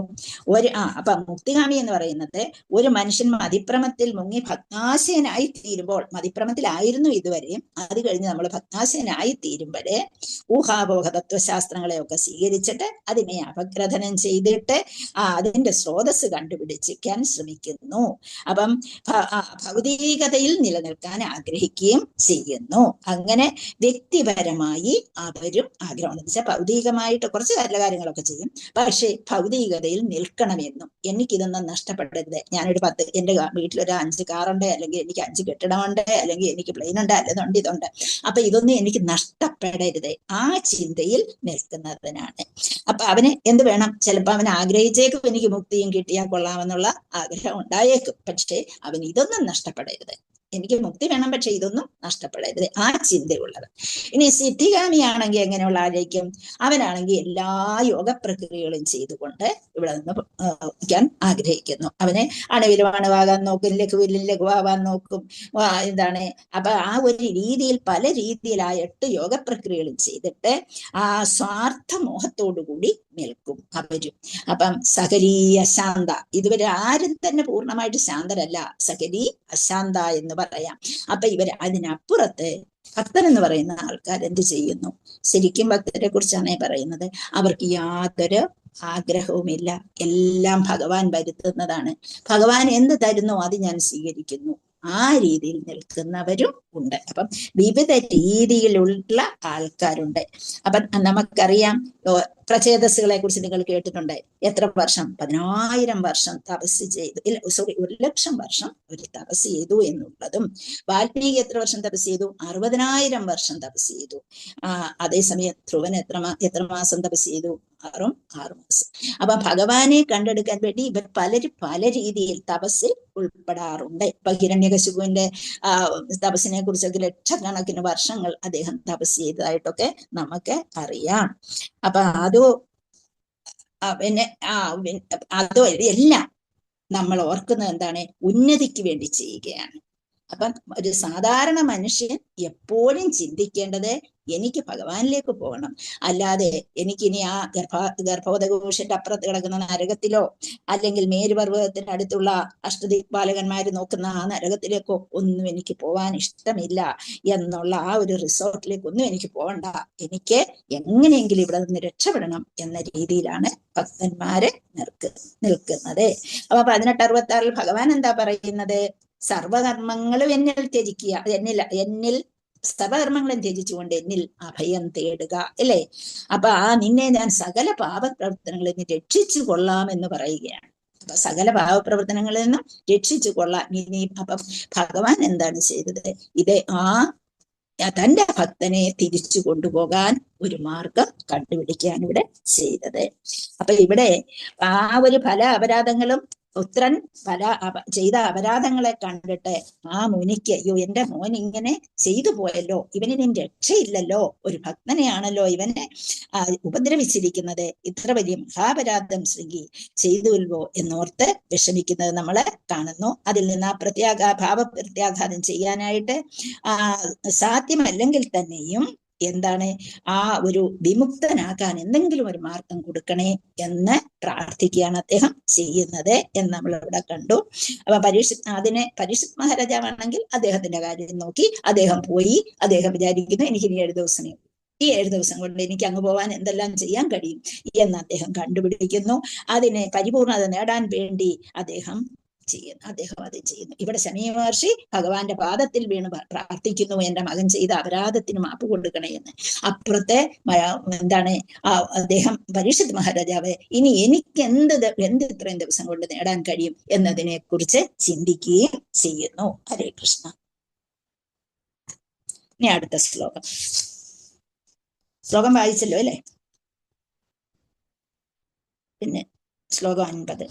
അപ്പൊ മുക്തികാമി എന്ന് പറയുന്നത് ഒരു മനുഷ്യൻ മതിപ്രമത്തിൽ മുങ്ങി ഭഗ്നാശയനായി തീരുമ്പോൾ, മതിപ്രമത്തിലായിരുന്നു ഇതുവരെയും, അത് കഴിഞ്ഞ് നമ്മൾ ഭഗ്നാശയനായി തീരുമ്പോഴേ ഊഹാപോഹ തത്വശാസ്ത്രങ്ങളെയൊക്കെ സ്വീകരിച്ചിട്ട് അതിനെ അപഗ്രഥനം ചെയ്തിട്ട് അതിന്റെ സ്രോതസ് കണ്ടുപിടിച്ചിരിക്കാൻ ശ്രമിക്കുന്നു. അപ്പം ഭൗതികതയിൽ നിലനിൽക്കാൻ ആഗ്രഹിക്കുകയും ചെയ്യുന്നു. അങ്ങനെ വ്യക്തിപരമായി അവരും ആഗ്രഹം വെച്ചാൽ ഭൗതികമായിട്ട് കുറച്ച് നല്ല കാര്യങ്ങളൊക്കെ ചെയ്യും, പക്ഷേ ഭൗതികതയിൽ നിൽക്കണമെന്നും എനിക്കിതൊന്നും നഷ്ടപ്പെടരുത്. ഞാനൊരു എൻ്റെ വീട്ടിലൊരു 5 കാറുണ്ട്, അല്ലെങ്കിൽ എനിക്ക് 5 കെട്ടിടമുണ്ട്, അല്ലെങ്കിൽ എനിക്ക് പ്ലെയിൻ ഉണ്ട്, അല്ലതുണ്ട്, ഇതുണ്ട്. അപ്പൊ ഇതൊന്നും എനിക്ക് നഷ്ടപ്പെടരുത്. ആ ചിന്തയിൽ നിൽക്കുന്നതിനാണ്. അപ്പൊ അവന് എന്ത് വേണം? ചിലപ്പോൾ അവൻ ആഗ്രഹിച്ചേക്കും എനിക്ക് മുക്തിയും കിട്ടിയാൽ കൊള്ളാമെന്നുള്ള ആഗ്രഹം ഉണ്ടായേക്കും. പക്ഷേ അവൻ ഇതൊന്നും നഷ്ടപ്പെടരുത്. എനിക്ക് മുക്തി വേണം, പക്ഷെ ഇതൊന്നും നഷ്ടപ്പെടരുത്. ആ ചിന്തയുള്ളത്. ഇനി സിദ്ധികാമിയാണെങ്കിൽ എങ്ങനെയുള്ള ആയിരിക്കും? അവനാണെങ്കിൽ എല്ലാ യോഗ പ്രക്രിയകളും ചെയ്തുകൊണ്ട് ഇവിടെ നിന്ന് ആഗ്രഹിക്കുന്നു. അവന് അണുവിലും അണുവാകാൻ നോക്കും, ലഘുവിലും ലഘുവാകാൻ നോക്കും. എന്താണ്, അപ്പൊ ആ ഒരു രീതിയിൽ പല രീതിയിൽ 8 യോഗ പ്രക്രിയകളും ചെയ്തിട്ട് ആ സ്വാർത്ഥ മോഹത്തോടുകൂടി നിൽക്കും അവരും. അപ്പം സകലീയ ശാന്ത, ഇതുവരെ ആരും തന്നെ പൂർണ്ണമായിട്ട് ശാന്തരല്ല, സകലീ അശാന്ത എന്ന് പറയാം. അപ്പൊ അതിനപ്പുറത്ത് ഭക്തൻ എന്ന് പറയുന്ന ആൾക്കാർ എന്ത് ചെയ്യുന്നു? ശരിക്കും ഭക്തരെ കുറിച്ചാണ് പറയുന്നത്. അവർക്ക് യാതൊരു ആഗ്രഹവുമില്ല, എല്ലാം ഭഗവാൻ വരുത്തുന്നതാണ്. ഭഗവാൻ എന്ത് തരുന്നോ അത് ഞാൻ സ്വീകരിക്കുന്നു. ആ രീതിയിൽ നിൽക്കുന്നവരും ഉണ്ട്. അപ്പം വിവിധ രീതിയിലുള്ള ആൾക്കാരുണ്ട്. അപ്പം നമുക്കറിയാം, പ്രചേതസ്സുകളെ കുറിച്ച് നിങ്ങൾ കേട്ടിട്ടുണ്ട്. എത്ര വർഷം? 10,000 വർഷം തപസ് ചെയ്തു, 1,00,000 വർഷം ഒരു തപസ് ചെയ്തു എന്നുള്ളതും. വാൽമീകി എത്ര വർഷം തപസ് ചെയ്തു? 60,000 വർഷം തപസ് ചെയ്തു. അതേസമയം ധ്രുവൻ എത്ര മാസം തപസ് ചെയ്തു? 6 മാസം. അപ്പൊ ഭഗവാനെ കണ്ടെടുക്കാൻ വേണ്ടി ഇവർ പലരും പല രീതിയിൽ തപസ്സിൽ ഉൾപ്പെടാറുണ്ട്. ഇപ്പൊ ഹിരണ്യകശിപുവിന്റെ തപസ്സിനെ കുറിച്ചൊക്കെ ലക്ഷക്കണക്കിന് വർഷങ്ങൾ അദ്ദേഹം തപസ് ചെയ്തതായിട്ടൊക്കെ നമുക്ക് അറിയാം. അപ്പൊ അതോ എല്ലാം നമ്മൾ ഓർക്കുന്നത് എന്താണ്? ഉന്നതിക്ക് വേണ്ടി ചെയ്യുകയാണ്. അപ്പം ഒരു സാധാരണ മനുഷ്യൻ എപ്പോഴും ചിന്തിക്കേണ്ടത് എനിക്ക് ഭഗവാനിലേക്ക് പോകണം, അല്ലാതെ എനിക്കിനി ആ ഗർഭോദഘോഷന്റെ അപ്പുറത്ത് കിടക്കുന്ന നരകത്തിലോ അല്ലെങ്കിൽ മേരുപർവ്വതത്തിന്റെ അടുത്തുള്ള അഷ്ടദിക്പാലകന്മാര് നോക്കുന്ന ആ നരകത്തിലേക്കോ ഒന്നും എനിക്ക് പോകാൻ ഇഷ്ടമില്ല എന്നുള്ള ആ ഒരു റിസോർട്ടിലേക്കൊന്നും എനിക്ക് പോകണ്ട, എനിക്ക് എങ്ങനെയെങ്കിലും ഇവിടെ നിന്ന് രക്ഷപ്പെടണം എന്ന രീതിയിലാണ് ഭക്തന്മാര് നിൽക്കുന്നത്. അപ്പൊ 1866 ഭഗവാൻ എന്താ പറയുന്നത്? സർവകർമ്മങ്ങളും എന്നിൽ ത്യജിക്കുക, എന്നിൽ സർവകർമ്മങ്ങളും ത്യജിച്ചുകൊണ്ട് എന്നിൽ അഭയം തേടുക, അല്ലേ? അപ്പൊ നിന്നെ ഞാൻ സകല പാപപ്രവർത്തനങ്ങളിൽ നിന്ന് രക്ഷിച്ചു കൊള്ളാം എന്ന് പറയുകയാണ്. അപ്പൊ സകല പാപപ്രവർത്തനങ്ങളിൽ നിന്നും രക്ഷിച്ചു കൊള്ളാം. ഇനി അപ്പം ഭഗവാൻ എന്താണ് ചെയ്തത്? തന്റെ ഭക്തനെ തിരിച്ചു കൊണ്ടുപോകാൻ ഒരു മാർഗം കണ്ടുപിടിക്കാൻ ഇവിടെ ചെയ്തത്. അപ്പൊ ഇവിടെ ആ ഒരു പല അപരാധങ്ങളും പുത്രൻ ചെയ്ത അപരാധങ്ങളെ കണ്ടിട്ട് ആ മുനിക്ക്, അയ്യോ എന്റെ മോൻ ഇങ്ങനെ ചെയ്തു പോയല്ലോ, ഇവനിന് രക്ഷയില്ലല്ലോ, ഒരു ഭക്തനെയാണല്ലോ ഇവനെ ഉപദ്രവിച്ചിരിക്കുന്നത്, ഇത്ര വലിയ മഹാപരാധം ശൃംഗി ചെയ്തുവല്ലോ എന്നോർത്ത് വിഷമിക്കുന്നത് നമ്മള് കാണുന്നു. അതിൽ നിന്ന് ആ ഭാവപ്രത്യാഘാതം ചെയ്യാനായിട്ട് സാധ്യമല്ലെങ്കിൽ തന്നെയും എന്താണ് ആ ഒരു വിമുക്തനാക്കാൻ എന്തെങ്കിലും ഒരു മാർഗം കൊടുക്കണേ എന്ന് പ്രാർത്ഥിക്കുകയാണ് അദ്ദേഹം ചെയ്യുന്നത് എന്ന് നമ്മൾ ഇവിടെ കണ്ടു. അപ്പൊ പരീക്ഷിത് മഹാരാജാവാണെങ്കിൽ അദ്ദേഹത്തിന്റെ കാര്യം നോക്കി അദ്ദേഹം പോയി. അദ്ദേഹം വിചാരിക്കുന്നു എനിക്കിനി 7 ദിവസമേ, ഈ 7 ദിവസം കൊണ്ട് എനിക്ക് അങ്ങ് പോവാൻ എന്തെല്ലാം ചെയ്യാൻ കഴിയും എന്ന് അദ്ദേഹം കണ്ടുപിടിക്കുന്നു. അതിനെ പരിപൂർണത നേടാൻ വേണ്ടി അദ്ദേഹം അത് ചെയ്യുന്നു. ഇവിടെ ശമീ മഹർഷി ഭഗവാന്റെ പാദത്തിൽ വീണ് പ്രാർത്ഥിക്കുന്നു, എന്റെ മകൻ ചെയ്ത അപരാധത്തിന് മാപ്പ് കൊടുക്കണേ എന്ന്. അപ്പുറത്തെ എന്താണ് അദ്ദേഹം പരീക്ഷിത് മഹാരാജാവ് ഇനി എനിക്ക് എന്ത് ഇത്രയും ദിവസം കൊണ്ട് നേടാൻ കഴിയും എന്നതിനെ കുറിച്ച് ചിന്തിക്കുകയും ചെയ്യുന്നു. ഹരേ കൃഷ്ണ. ഇനി അടുത്ത ശ്ലോകം വായിച്ചല്ലോ അല്ലെ? പിന്നെ ശ്ലോകം 50.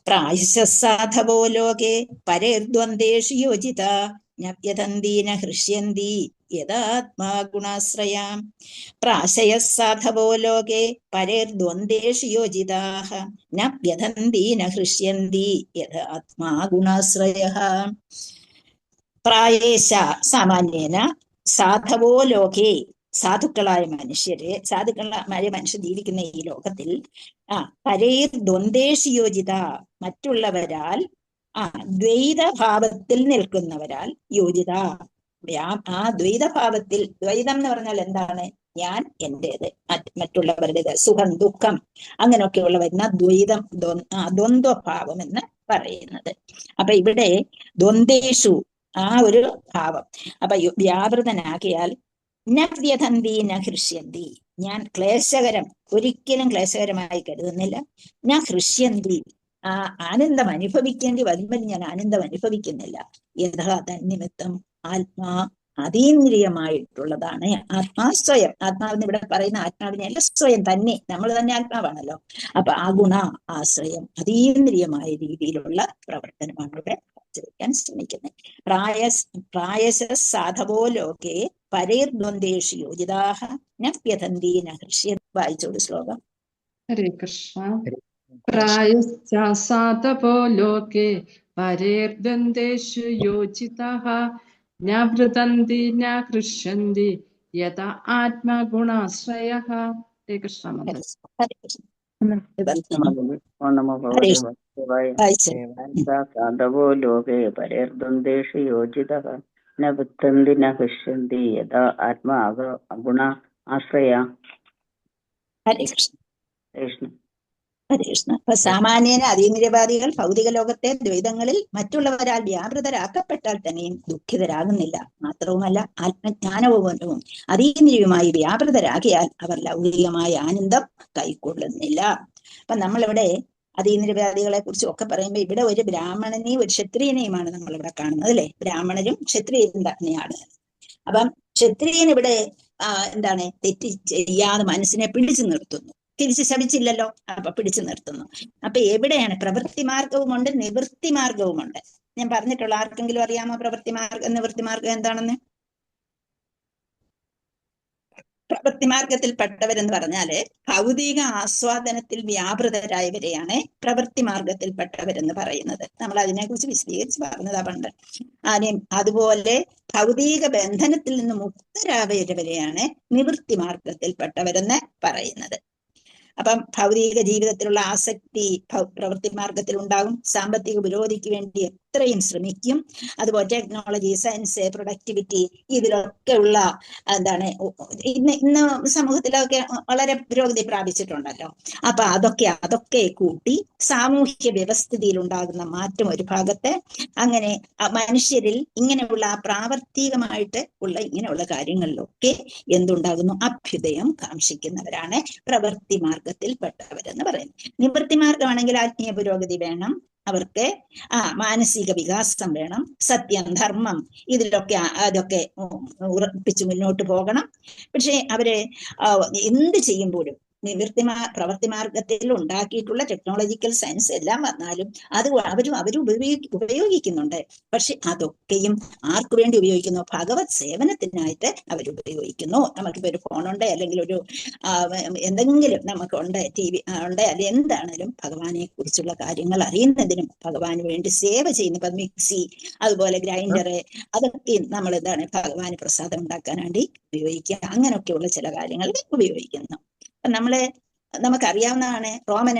പ്രായശസാധവോ ലോകേ പരേർദ്വന്ദ്വേഷു യോജിത ജ്ഞപ്യതന്തീന ഹൃഷ്യന്തി യഥാത്മാ ഗുണാശ്രയാം. പ്രാശയസാധവോ ലോകേ പരേർദ്വന്ദ്വേഷു യോജിതാഃ ജ്ഞപ്യതന്തീന ഹൃഷ്യന്തി യഥാത്മാ ഗുണാശ്രയഃ. പ്രായേശ സാമാന്യേന സാധവോ ലോകേ, സാധുക്കളായ മനുഷ്യർ ജീവിക്കുന്ന ഈ ലോകത്തിൽ പരേർ ദ്വന്ദ്വേഷു യോജിത, മറ്റുള്ളവരാൽ ദ്വൈതഭാവത്തിൽ നിൽക്കുന്നവരാൽ യോജിത. ആ ദ്വൈതഭാവത്തിൽ, ദ്വൈതം എന്ന് പറഞ്ഞാൽ എന്താണ്? ഞാൻ എന്റേത്, മറ്റുള്ളവരുടേത്, സുഖം ദുഃഖം അങ്ങനെയൊക്കെയുള്ള വരുന്ന ദ്വൈതം, ദ്വന്ദ്വഭാവം എന്ന് പറയുന്നത്. അപ്പൊ ഇവിടെ ദ്വന്ദ്വേഷു ആ ഒരു ഭാവം. അപ്പൊ വ്യാപൃതനാക്കിയാൽ നവ്യതന്തി ന ഹൃഷ്യന്തി, ഞാൻ ഒരിക്കലും ക്ലേശകരമായി കരുതുന്നില്ല. ഞാൻ ഹൃഷ്യന്തി, ആനന്ദം അനുഭവിക്കേണ്ടി വരുമ്പോൾ ഞാൻ ആനന്ദം അനുഭവിക്കുന്നില്ല. യഥാ തന്നിമിത്തം ആത്മാ അതീന്ദ്രിയമായിട്ടുള്ളതാണ് സ്വയം. ആത്മാവെന്ന് ഇവിടെ പറയുന്ന ആത്മാവിനെയല്ല, സ്വയം തന്നെ, നമ്മൾ തന്നെ ആത്മാവാണല്ലോ. അപ്പൊ ആ ഗുണ ആശ്രയം അതീന്ദ്രിയമായ രീതിയിലുള്ള പ്രവർത്തനമാണ് ഇവിടെ വയ്ക്കാൻ ശ്രമിക്കുന്നത്. പ്രായശ സാധവോ ലോകേ പരേർദ്വന്ദ്വേഷു യോജിതാഃ നപ്യതന്തി ന ഹൃഷ്യന്തി. വായിച്ചോളൂ ശ്ലോകം. ഹരേ കൃഷ്ണ. പ്രായശ്ച സാധവോ ലോകേ പരേർദ്വന്ദ്വേഷു യോജിതാഃ ന വൃതന്തി ന ഹൃഷ്യന്തി യഥാ ആത്മഗുണാശ്രയഃ. ഹരേ കൃഷ്ണ. സാധവോ ലോകേ പരേർദ്വന്ദ്വേഷു യോജിതഃ ന വൃത്തന്തി ന ഹൃഷ്യന്തി യഥാ ആത്മാ ഗുണ ആശ്രയ. ഹരേ കൃഷ്ണ. ഹരേ കൃഷ്ണ. അപ്പൊ സാമാന്യേന അതീന്ദ്രിയവാദികൾ ഭൗതിക ലോകത്തെ ദ്വൈതങ്ങളിൽ മറ്റുള്ളവരാൽ വ്യാപൃതരാക്കപ്പെട്ടാൽ തന്നെയും ദുഃഖിതരാകുന്നില്ല. മാത്രവുമല്ല ആത്മജ്ഞാനവും അതീന്ദ്രിയവുമായി വ്യാപൃതരാകിയാൽ അവർ ലൗകികമായ ആനന്ദം കൈക്കൊള്ളുന്നില്ല. അപ്പൊ നമ്മളിവിടെ അതീന്ദ്രിയവാദികളെ കുറിച്ചും ഒക്കെ പറയുമ്പോൾ ഇവിടെ ഒരു ബ്രാഹ്മണനെയും ഒരു ക്ഷത്രിയനെയുമാണ് നമ്മളിവിടെ കാണുന്നത്, അല്ലെ? ബ്രാഹ്മണരും ക്ഷത്രിയരും തന്നെയാണ്. അപ്പം ക്ഷത്രിയൻ ഇവിടെ എന്താണ് തെറ്റ് ചെയ്യാതെ മനസ്സിനെ പിടിച്ചു നിർത്തുന്നു, തിരിച്ച് ശപിച്ചില്ലല്ലോ, അപ്പൊ പിടിച്ചു നിർത്തുന്നു. അപ്പൊ എവിടെയാണ് പ്രവൃത്തി മാർഗവുമുണ്ട് നിവൃത്തി മാർഗവുമുണ്ട്. ഞാൻ പറഞ്ഞിട്ടുള്ള ആർക്കെങ്കിലും അറിയാമോ പ്രവൃത്തി മാർഗം നിവൃത്തി മാർഗം എന്താണെന്ന്? പ്രവൃത്തിമാർഗത്തിൽപ്പെട്ടവരെന്ന് പറഞ്ഞാല് ഭൗതിക ആസ്വാദനത്തിൽ വ്യാപൃതരായവരെയാണ് പ്രവൃത്തി മാർഗത്തിൽപ്പെട്ടവരെന്ന് പറയുന്നത്. നമ്മൾ അതിനെക്കുറിച്ച് വിശദീകരിച്ച് പറഞ്ഞതാ പണ്ട്. അതുപോലെ ഭൗതിക ബന്ധനത്തിൽ നിന്ന് മുക്തരായവരെയാണ് നിവൃത്തി മാർഗത്തിൽപ്പെട്ടവരെന്ന് പറയുന്നത്. അപ്പം ഭൗതിക ജീവിതത്തിലുള്ള ആസക്തി പ്രവൃത്തി മാർഗത്തിൽ ഉണ്ടാകും. സാമ്പത്തിക പുരോഗതിക്ക് വേണ്ടി എത്രയും ശ്രമിക്കും. അതുപോലെ ടെക്നോളജി, സയൻസ്, പ്രൊഡക്ടിവിറ്റി, ഇതിലൊക്കെ ഉള്ള ഇന്ന് സമൂഹത്തിലൊക്കെ വളരെ പുരോഗതി പ്രാപിച്ചിട്ടുണ്ടല്ലോ. അപ്പൊ അതൊക്കെ കൂട്ടി സാമൂഹ്യ വ്യവസ്ഥിതിയിൽ ഉണ്ടാകുന്ന മാറ്റം ഒരു ഭാഗത്ത്, അങ്ങനെ മനുഷ്യരിൽ ഇങ്ങനെയുള്ള പ്രാവർത്തികമായിട്ട് ഉള്ള ഇങ്ങനെയുള്ള കാര്യങ്ങളിലൊക്കെ എന്തുണ്ടാകുന്നു? അഭ്യുദയം കാംക്ഷിക്കുന്നവരാണ് പ്രവൃത്തി മാർഗത്തിൽപ്പെട്ടവരെന്ന് പറയുന്നത്. നിവൃത്തി മാർഗമാണെങ്കിൽ ആത്മീയ പുരോഗതി വേണം, അവർക്ക് മാനസിക വികാസം വേണം, സത്യം, ധർമ്മം, അതൊക്കെ ഉറപ്പിച്ച് മുന്നോട്ട് പോകണം. പക്ഷെ അവര് എന്ത് ചെയ്യുമ്പോഴും പ്രവൃത്തി മാർഗത്തിൽ ഉണ്ടാക്കിയിട്ടുള്ള ടെക്നോളജിക്കൽ സയൻസ് എല്ലാം വന്നാലും അത് അവർ ഉപയോഗിക്കുന്നുണ്ട്. പക്ഷെ അതൊക്കെയും ആർക്കു വേണ്ടി ഉപയോഗിക്കുന്നു? ഭഗവത് സേവനത്തിനായിട്ട് അവർ ഉപയോഗിക്കുന്നു. നമുക്കിപ്പോ ഒരു ഫോണുണ്ട്, അല്ലെങ്കിൽ ഒരു എന്തെങ്കിലും നമുക്കുണ്ട്, TV ഉണ്ട്, അല്ലെങ്കിൽ എന്താണേലും ഭഗവാനെ കുറിച്ചുള്ള കാര്യങ്ങൾ അറിയുന്നതിനും ഭഗവാന് വേണ്ടി സേവ ചെയ്യുന്ന, ഇപ്പൊ മിക്സി, അതുപോലെ ഗ്രൈൻഡർ, അതൊക്കെ നമ്മൾ ഭഗവാന് പ്രസാദം ഉണ്ടാക്കാൻ വേണ്ടി ഉപയോഗിക്കുക. അങ്ങനെയൊക്കെയുള്ള ചില കാര്യങ്ങൾ ഉപയോഗിക്കുന്നു. നമുക്കറിയാവുന്നതാണ് റോമൻ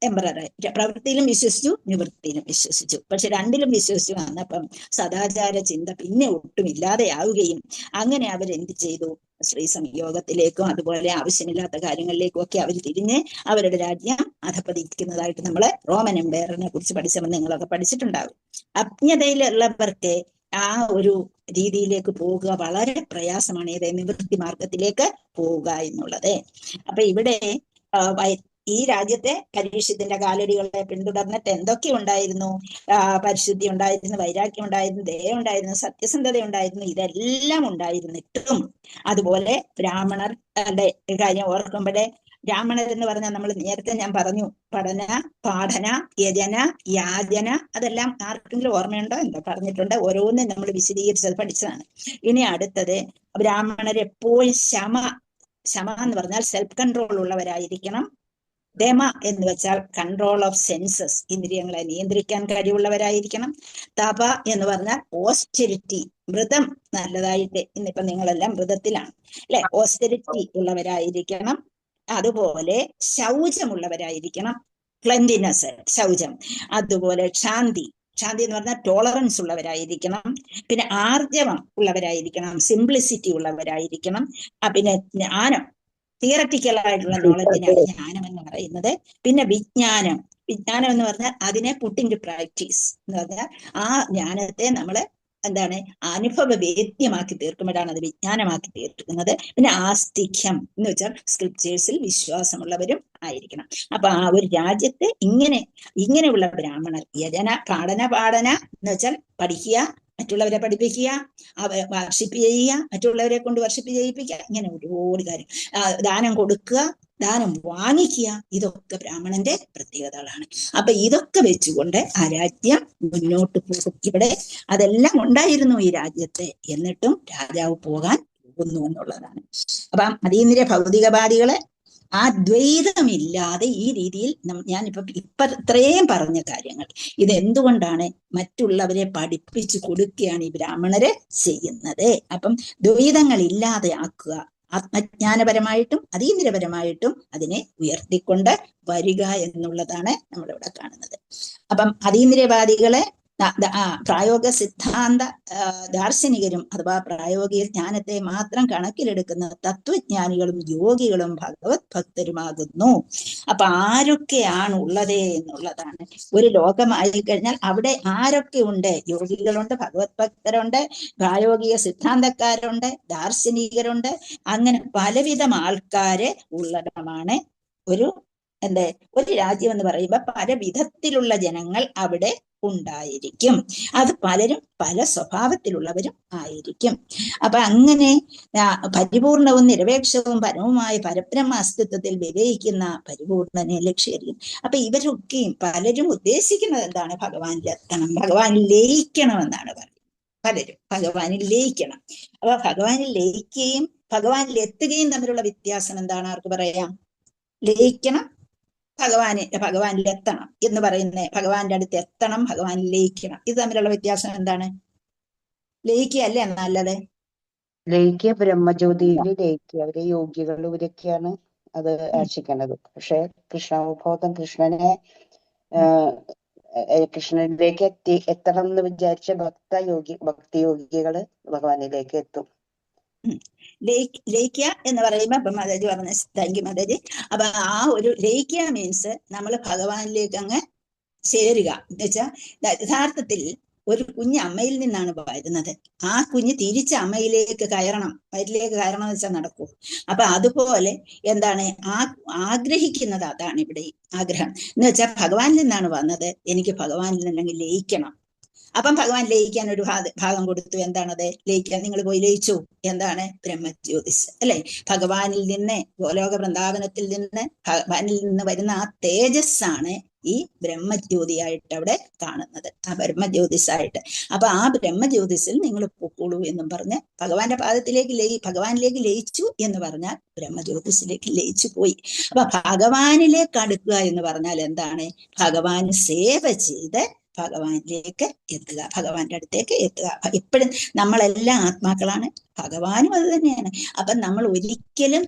എംപറർ പ്രവൃത്തിയിലും വിശ്വസിച്ചു, നിവൃത്തിയിലും വിശ്വസിച്ചു. പക്ഷെ രണ്ടിലും വിശ്വസിച്ചു വന്നപ്പം സദാചാര ചിന്ത പിന്നെ ഒട്ടും ഇല്ലാതെയാവുകയും അങ്ങനെ അവരെന്ത് ചെയ്തു? സ്ത്രീ സംയോഗത്തിലേക്കും അതുപോലെ ആവശ്യമില്ലാത്ത കാര്യങ്ങളിലേക്കും ഒക്കെ അവർ തിരിഞ്ഞ് അവരുടെ രാജ്യം അധപ്പതിക്കുന്നതായിട്ട് നമ്മൾ റോമൻ എംപയറിനെ കുറിച്ച് പഠിച്ചപ്പോൾ നിങ്ങളൊക്കെ പഠിച്ചിട്ടുണ്ടാവും. അജ്ഞതയിലുള്ളവർക്ക് ആ ഒരു രീതിയിലേക്ക് പോവുക വളരെ പ്രയാസമാണ്. ഏത്? നിവൃത്തി മാർഗത്തിലേക്ക് പോവുക എന്നുള്ളത്. അപ്പൊ ഇവിടെ ഈ രാജ്യത്തെ പരീക്ഷത്തിന്റെ കാലടികളെ പിന്തുടർന്നിട്ട് എന്തൊക്കെ ഉണ്ടായിരുന്നു? പരിശുദ്ധി ഉണ്ടായിരുന്നു, വൈരാഗ്യം ഉണ്ടായിരുന്നു, ദയ ഉണ്ടായിരുന്നു, സത്യസന്ധത ഉണ്ടായിരുന്നു. ഇതെല്ലാം ഉണ്ടായിരുന്നിട്ടും, അതുപോലെ ബ്രാഹ്മണരുടെ കാര്യം ഓർക്കുമ്പോഴേ, ബ്രാഹ്മണർ എന്ന് പറഞ്ഞാൽ നമ്മൾ നേരത്തെ ഞാൻ പറഞ്ഞു, പാഠന, യജന, യാചന, അതെല്ലാം ആർക്കെങ്കിലും ഓർമ്മയുണ്ടോ? എന്തോ പറഞ്ഞിട്ടുണ്ട്. ഓരോന്നും നമ്മൾ വിശദീകരിച്ചത് പഠിച്ചതാണ്. ഇനി അടുത്തത്, ബ്രാഹ്മണർ എപ്പോഴും ശമ എന്ന് പറഞ്ഞാൽ സെൽഫ് കൺട്രോൾ ഉള്ളവരായിരിക്കണം. ദമ എന്ന് വെച്ചാൽ കൺട്രോൾ ഓഫ് സെൻസസ്, ഇന്ദ്രിയങ്ങളെ നിയന്ത്രിക്കാൻ കഴിവുള്ളവരായിരിക്കണം. തപ എന്ന് പറഞ്ഞാൽ ഓസ്റ്റെരിറ്റി, വ്രതം നല്ലതായിട്ട്, ഇന്നിപ്പം നിങ്ങളെല്ലാം വ്രതത്തിലാണ് അല്ലെ, ഓസ്റ്റെരിറ്റി ഉള്ളവരായിരിക്കണം. അതുപോലെ ശൗചമുള്ളവരായിരിക്കണം, ക്ലെൻലിനെസ്, ശൗചം. അതുപോലെ ക്ഷാന്തി എന്ന് പറഞ്ഞാൽ ടോളറൻസ് ഉള്ളവരായിരിക്കണം. പിന്നെ ആർജവം ഉള്ളവരായിരിക്കണം, സിംപ്ലിസിറ്റി ഉള്ളവരായിരിക്കണം. പിന്നെ ജ്ഞാനം, തിയററ്റിക്കലായിട്ടുള്ള നോളജിനാണ് ജ്ഞാനം എന്ന് പറയുന്നത്. പിന്നെ വിജ്ഞാനം എന്ന് പറഞ്ഞാൽ അതിനെ പുട്ട് ഇൻ ടു പ്രാക്ടീസ് എന്ന് പറഞ്ഞാൽ ആ ജ്ഞാനത്തെ നമ്മൾ അനുഭവവേദ്യമാക്കി തീർക്കുമ്പോഴാണ് അത് വിജ്ഞാനമാക്കി തീർക്കുന്നത്. പിന്നെ ആസ്തിക്യം എന്ന് വെച്ചാൽ സ്ക്രിപ്റ്റേഴ്സിൽ വിശ്വാസമുള്ളവരും ആയിരിക്കണം. അപ്പൊ ആ ഒരു രാജ്യത്ത് ഇങ്ങനെയുള്ള ബ്രാഹ്മണർ, യജന, പാഠന എന്ന് വെച്ചാൽ പഠിക്കുക, മറ്റുള്ളവരെ പഠിപ്പിക്കുക, വർഷിപ്പ് ചെയ്യുക, മറ്റുള്ളവരെ കൊണ്ട് വർഷിപ്പ് ചെയ്യിപ്പിക്കുക, ഇങ്ങനെ ഒരുപാട് കാര്യം. ദാനം കൊടുക്കുക, ദാനം വാങ്ങിക്കുക, ഇതൊക്കെ ബ്രാഹ്മണന്റെ പ്രത്യേകതകളാണ്. അപ്പൊ ഇതൊക്കെ വെച്ചുകൊണ്ട് ആ രാജ്യം മുന്നോട്ട് പോകും. ഇവിടെ അതെല്ലാം ഉണ്ടായിരുന്നു ഈ രാജ്യത്തെ, എന്നിട്ടും രാജാവ് പോകാൻ പോകുന്നു എന്നുള്ളതാണ്. അപ്പം അതീന്ദ്രിയ ഭൗതികവാദികളെ ആ ദ്വൈതമില്ലാതെ ഈ രീതിയിൽ ഞാനിപ്പോ ഇത്രയും പറഞ്ഞ കാര്യങ്ങൾ ഇതെന്തുകൊണ്ടാണ്? മറ്റുള്ളവരെ പഠിപ്പിച്ചു കൊടുക്കുകയാണ് ഈ ബ്രാഹ്മണരെ ചെയ്യുന്നത്. അപ്പം ദ്വൈതങ്ങൾ ഇല്ലാതെ ആക്കുക, ആത്മജ്ഞാനപരമായിട്ടും അതീന്ദ്രപരമായിട്ടും അതിനെ ഉയർത്തിക്കൊണ്ട് വരിക എന്നുള്ളതാണ് നമ്മളിവിടെ കാണുന്നത്. അപ്പം അതീന്ദ്രവാദികളെ പ്രായോഗിക സിദ്ധാന്ത ദാർശനികരും അഥവാ പ്രായോഗിക ജ്ഞാനത്തെ മാത്രം കണക്കിലെടുക്കുന്ന തത്വജ്ഞാനികളും യോഗികളും ഭഗവത് ഭക്തരുമാകുന്നു. അപ്പൊ ആരൊക്കെയാണ് ഉള്ളത് എന്നുള്ളതാണ്. ഒരു ലോകമായി കഴിഞ്ഞാൽ അവിടെ ആരൊക്കെ ഉണ്ട്? യോഗികളുണ്ട്, ഭഗവത് ഭക്തരുണ്ട്, പ്രായോഗിക സിദ്ധാന്തക്കാരുണ്ട്, ദാർശനികരുണ്ട്, അങ്ങനെ പലവിധം ആൾക്കാര് ഉള്ളടമാണ് ഒരു രാജ്യം എന്ന് പറയുമ്പോൾ പല വിധത്തിലുള്ള ജനങ്ങൾ അവിടെ ഉണ്ടായിരിക്കും. അത് പലരും പല സ്വഭാവത്തിലുള്ളവരും ആയിരിക്കും. അപ്പൊ അങ്ങനെ പരിപൂർണവും നിരപേക്ഷവും പരവുമായ പരബ്രഹ്മ അസ്തിത്വത്തിൽ വിവേകിക്കുന്ന പരിപൂർണനെ ലക്ഷ്യം. അപ്പൊ ഇവരൊക്കെയും പലരും ഉദ്ദേശിക്കുന്നത് എന്താണ്? ഭഗവാനിലെത്തണം, ഭഗവാനിൽ ലയിക്കണം എന്നാണ് പറയുന്നത്. പലരും ഭഗവാനിൽ ലയിക്കണം. അപ്പൊ ഭഗവാനിൽ ലയിക്കുകയും ഭഗവാനിൽ എത്തുകയും തമ്മിലുള്ള വ്യത്യാസം എന്താണ്? ആർക്ക് പറയാം? ലയിക്കണം, ഭഗവാനിൽ എത്തണം എന്ന് പറയുന്നത്, ഭഗവാന്റെ അടുത്ത് എത്തണം, ഭഗവാനിൽ ലയിക്കണം, ഇത് തമ്മിലുള്ള വ്യത്യാസം എന്താണ്? ലയിക്കുകയല്ലേ നല്ലത്? ലയിക്കുക ബ്രഹ്മജ്യോതിയിൽ ലയിക്കുക, അവര് യോഗികൾ ഇവരൊക്കെയാണ് അത് ആശിക്കുന്നത്. പക്ഷെ കൃഷ്ണബോധം, കൃഷ്ണനിലേക്ക് എത്തണം എന്ന് വിചാരിച്ച ഭക്തിയോഗികള് ഭഗവാനിലേക്ക് എത്തും. ലയിക്കുക എന്ന് പറയുമ്പോ ഇപ്പൊ മാതാജി പറഞ്ഞ താങ്ക് യു മാതാജി. അപ്പൊ ആ ഒരു ലയിക്കുക മീൻസ് നമ്മൾ ഭഗവാനിലേക്ക് അങ്ങ് ചേരുക എന്ന് വെച്ചാൽ യഥാർത്ഥത്തിൽ ഒരു കുഞ്ഞ് അമ്മയിൽ നിന്നാണ് വരുന്നത്. ആ കുഞ്ഞ് തിരിച്ച് അമ്മയിലേക്ക് കയറണം, വയറ്റിലേക്ക് കയറണം എന്ന് വെച്ചാൽ നടക്കൂ. അപ്പൊ അതുപോലെ എന്താണ് ആഗ്രഹിക്കുന്നത്? അതാണ് ഇവിടെ ആഗ്രഹം എന്ന് വെച്ചാൽ ഭഗവാനിൽ നിന്നാണ് വന്നത്, എനിക്ക് ഭഗവാനിൽ നിന്നെങ്കിൽ ലയിക്കണം. അപ്പം ഭഗവാൻ ലയിക്കാൻ ഒരു ഭാഗം കൊടുത്തു. എന്താണത്? ലയിക്കാൻ നിങ്ങൾ പോയി ലയിച്ചു. എന്താണ്? ബ്രഹ്മജ്യോതിസ് അല്ലെ? ഭഗവാനിൽ നിന്ന്, ഗോലോക വൃന്ദാവനത്തിൽ നിന്ന് ഭഗവാനിൽ നിന്ന് വരുന്ന ആ തേജസ്സാണ് ഈ ബ്രഹ്മജ്യോതിയായിട്ട് അവിടെ കാണുന്നത്, ആ ബ്രഹ്മജ്യോതിസായിട്ട്. അപ്പൊ ആ ബ്രഹ്മജ്യോതിസിൽ നിങ്ങൾ പൊക്കോളൂ എന്നും പറഞ്ഞ് ഭഗവാന്റെ പാദത്തിലേക്ക് ഭഗവാനിലേക്ക് ലയിച്ചു എന്ന് പറഞ്ഞാൽ ബ്രഹ്മജ്യോതിസിലേക്ക് ലയിച്ചു പോയി. അപ്പൊ ഭഗവാനിലേക്ക് അടുക്കുക എന്ന് പറഞ്ഞാൽ എന്താണ്? ഭഗവാന് സേവ ചെയ്ത് ഭഗവാനിലേക്ക് എത്തുക, ഭഗവാന്റെ അടുത്തേക്ക് എത്തുക. എപ്പോഴും നമ്മളെല്ലാം ആത്മാക്കളാണ്, ഭഗവാനും അത് തന്നെയാണ്. അപ്പൊ നമ്മൾ ഒരിക്കലും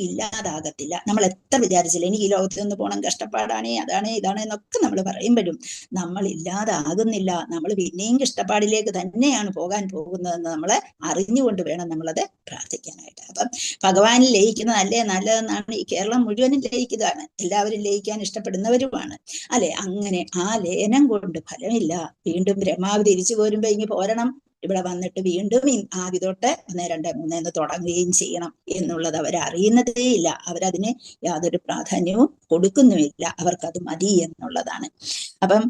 ഇല്ലാതാകത്തില്ല. നമ്മൾ എത്ര വിചാരിച്ചില്ല എനിക്ക് ഈ ലോകത്തിൽ നിന്ന് പോകണം, കഷ്ടപ്പാടാണ്, അതാണ് ഇതാണ് എന്നൊക്കെ നമ്മൾ പറയുമ്പോഴും നമ്മൾ ഇല്ലാതാകുന്നില്ല. നമ്മൾ പിന്നെയും കഷ്ടപ്പാടിലേക്ക് തന്നെയാണ് പോകാൻ പോകുന്നതെന്ന് നമ്മളെ അറിഞ്ഞുകൊണ്ട് വേണം നമ്മളത് പ്രാർത്ഥിക്കാനായിട്ട്. അപ്പം ഭഗവാനിൽ ലയിക്കുന്നത് നല്ലതെന്നാണ് ഈ കേരളം മുഴുവനും ലയിക്കുന്നതാണ്, എല്ലാവരും ലയിക്കാൻ ഇഷ്ടപ്പെടുന്നവരുമാണ് അല്ലെ? അങ്ങനെ ആ ലയനം കൊണ്ട് ഫലമില്ല. വീണ്ടും ബ്രഹ്മാവ് തിരിച്ചു പോരുമ്പോ ഇനി പോരണം, ഇവിടെ വന്നിട്ട് വീണ്ടും ആദ്യ തൊട്ട് 1, 2, 3 എന്ന് തുടങ്ങുകയും ചെയ്യണം എന്നുള്ളത് അവരറിയുന്നതേ ഇല്ല. അവരതിന് യാതൊരു പ്രാധാന്യവും കൊടുക്കുന്നുമില്ല, അവർക്കത് മതി എന്നുള്ളതാണ്. അപ്പം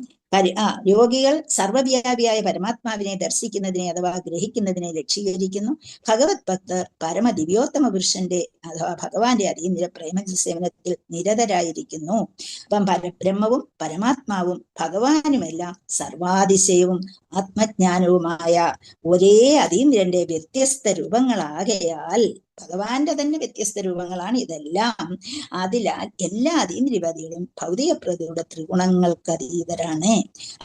യോഗികൾ സർവ്വവ്യാപിയായ പരമാത്മാവിനെ ദർശിക്കുന്നതിനെ അഥവാ ഗ്രഹിക്കുന്നതിനെ ലക്ഷ്യീകരിക്കുന്നു. ഭഗവത് ഭക്തർ പരമദിവ്യോത്തമ പുരുഷന്റെ അഥവാ ഭഗവാന്റെ അതീന്ദ്ര പ്രേമസേവനത്തിൽ നിരതരായിരിക്കുന്നു. അപ്പം പരബ്രഹ്മവും പരമാത്മാവും ഭഗവാനുമെല്ലാം സർവാതിശയവും ആത്മജ്ഞാനവുമായ ഒരേ അതീന്ദ്രന്റെ വ്യത്യസ്ത രൂപങ്ങളാകയാൽ, ഭഗവാന്റെ തന്നെ വ്യത്യസ്ത രൂപങ്ങളാണ് ഇതെല്ലാം. അതിനാൽ എല്ലാ അതീന്ദ്രിയവാദികളും ഭൗതിക പ്രകൃതിയുടെ ത്രിഗുണങ്ങൾക്ക് അതീതരാണ്.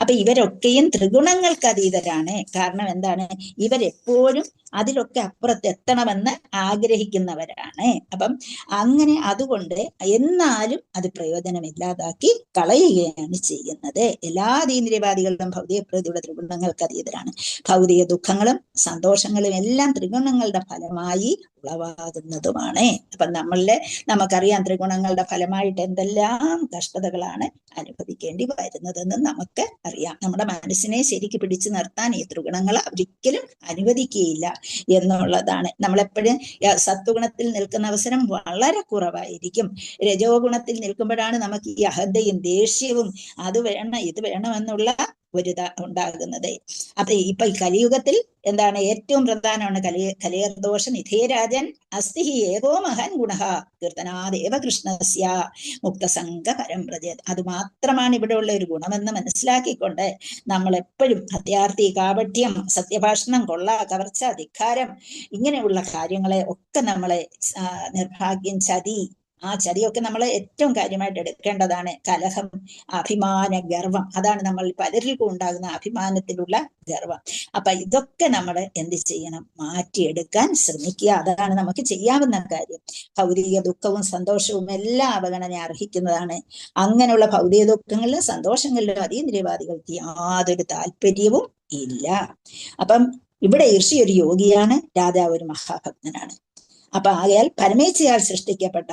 അപ്പൊ ഇവരൊക്കെയും ത്രിഗുണങ്ങൾക്ക് അതീതരാണ്. കാരണം എന്താണ്? ഇവരെപ്പോഴും അതിലൊക്കെ അപ്പുറത്തെത്തണമെന്ന് ആഗ്രഹിക്കുന്നവരാണ്. അപ്പം അങ്ങനെ അതുകൊണ്ട് എന്നാലും അത് പ്രയോജനമില്ലാതാക്കി കളയുകയാണ് ചെയ്യുന്നത്. എല്ലാ അതീന്ദ്രിയവാദികളും ഭൗതിക പ്രകൃതിയുടെ ത്രിഗുണങ്ങൾക്ക് അതീതരാണ്. ഭൗതിക ദുഃഖങ്ങളും സന്തോഷങ്ങളും എല്ലാം ത്രിഗുണങ്ങളുടെ ഫലമായി ഉളവാകുന്നതുമാണ്. അപ്പൊ നമുക്കറിയാം ത്രിഗുണങ്ങളുടെ ഫലമായിട്ട് എന്തെല്ലാം കഷ്ടതകളാണ് അനുഭവിക്കേണ്ടി വരുന്നതെന്ന് നമുക്ക് അറിയാം. നമ്മുടെ മനസ്സിനെ ശരിക്ക് പിടിച്ചു നിർത്താൻ ഈ ത്രിഗുണങ്ങൾ ഒരിക്കലും അനുവദിക്കുകയില്ല എന്നുള്ളതാണ്. നമ്മളെപ്പോഴും സത്വഗുണത്തിൽ നിൽക്കുന്ന അവസരം വളരെ കുറവായിരിക്കും. രജോ ഗുണത്തിൽ നിൽക്കുമ്പോഴാണ് നമുക്ക് ഈ അഹന്തയും ദേഷ്യവും അത് വേണം ഇത് വേണമെന്നുള്ള ഉണ്ടാകുന്നത്. അപ്പൊ ഇപ്പൊ ഈ കലിയുഗത്തിൽ എന്താണ് ഏറ്റവും പ്രധാനമാണ്? കലിയർദോഷ നിധേരാജൻ അസ്തി ഏകോ മഹാൻ ഗുണഃ കീർത്തനാദേവ കൃഷ്ണസ്യ മുക്തസംഗ പരം പ്രജയത്. അത് മാത്രമാണ് ഇവിടെ ഉള്ള ഒരു ഗുണമെന്ന് മനസ്സിലാക്കിക്കൊണ്ട് നമ്മൾ എപ്പോഴും അത്യാർത്ഥി, കാപട്യം, സത്യഭാഷണം, കൊള്ള, കവർച്ച, ധിക്കാരം ഇങ്ങനെയുള്ള കാര്യങ്ങളെ ഒക്കെ നമ്മളെ നിർഭാഗ്യം, ചതി, ആ ചതിയൊക്കെ നമ്മൾ ഏറ്റവും കാര്യമായിട്ട് എടുക്കേണ്ടതാണ്. കലഹം, അഭിമാന ഗർവം, അതാണ് നമ്മൾ പലരിലും ഉണ്ടാകുന്ന അഭിമാനത്തിലുള്ള ഗർവം. അപ്പൊ ഇതൊക്കെ നമ്മൾ എന്ത് ചെയ്യണം? മാറ്റിയെടുക്കാൻ ശ്രമിക്കുക. അതാണ് നമുക്ക് ചെയ്യാവുന്ന കാര്യം. ഭൗതിക ദുഃഖവും സന്തോഷവും എല്ലാം അവഗണന അർഹിക്കുന്നതാണ്. അങ്ങനെയുള്ള ഭൗതിക ദുഃഖങ്ങളിലും സന്തോഷങ്ങളിലും അതീന്ദ്രിയവാദികൾക്ക് യാതൊരു താല്പര്യവും ഇല്ല. അപ്പം ഇവിടെ ഋഷി ഒരു യോഗിയാണ്, രാജാവ് ഒരു മഹാഭക്തനാണ്. അപ്പൊ ആകയാൽ പരമേച്ഛയാൽ സൃഷ്ടിക്കപ്പെട്ട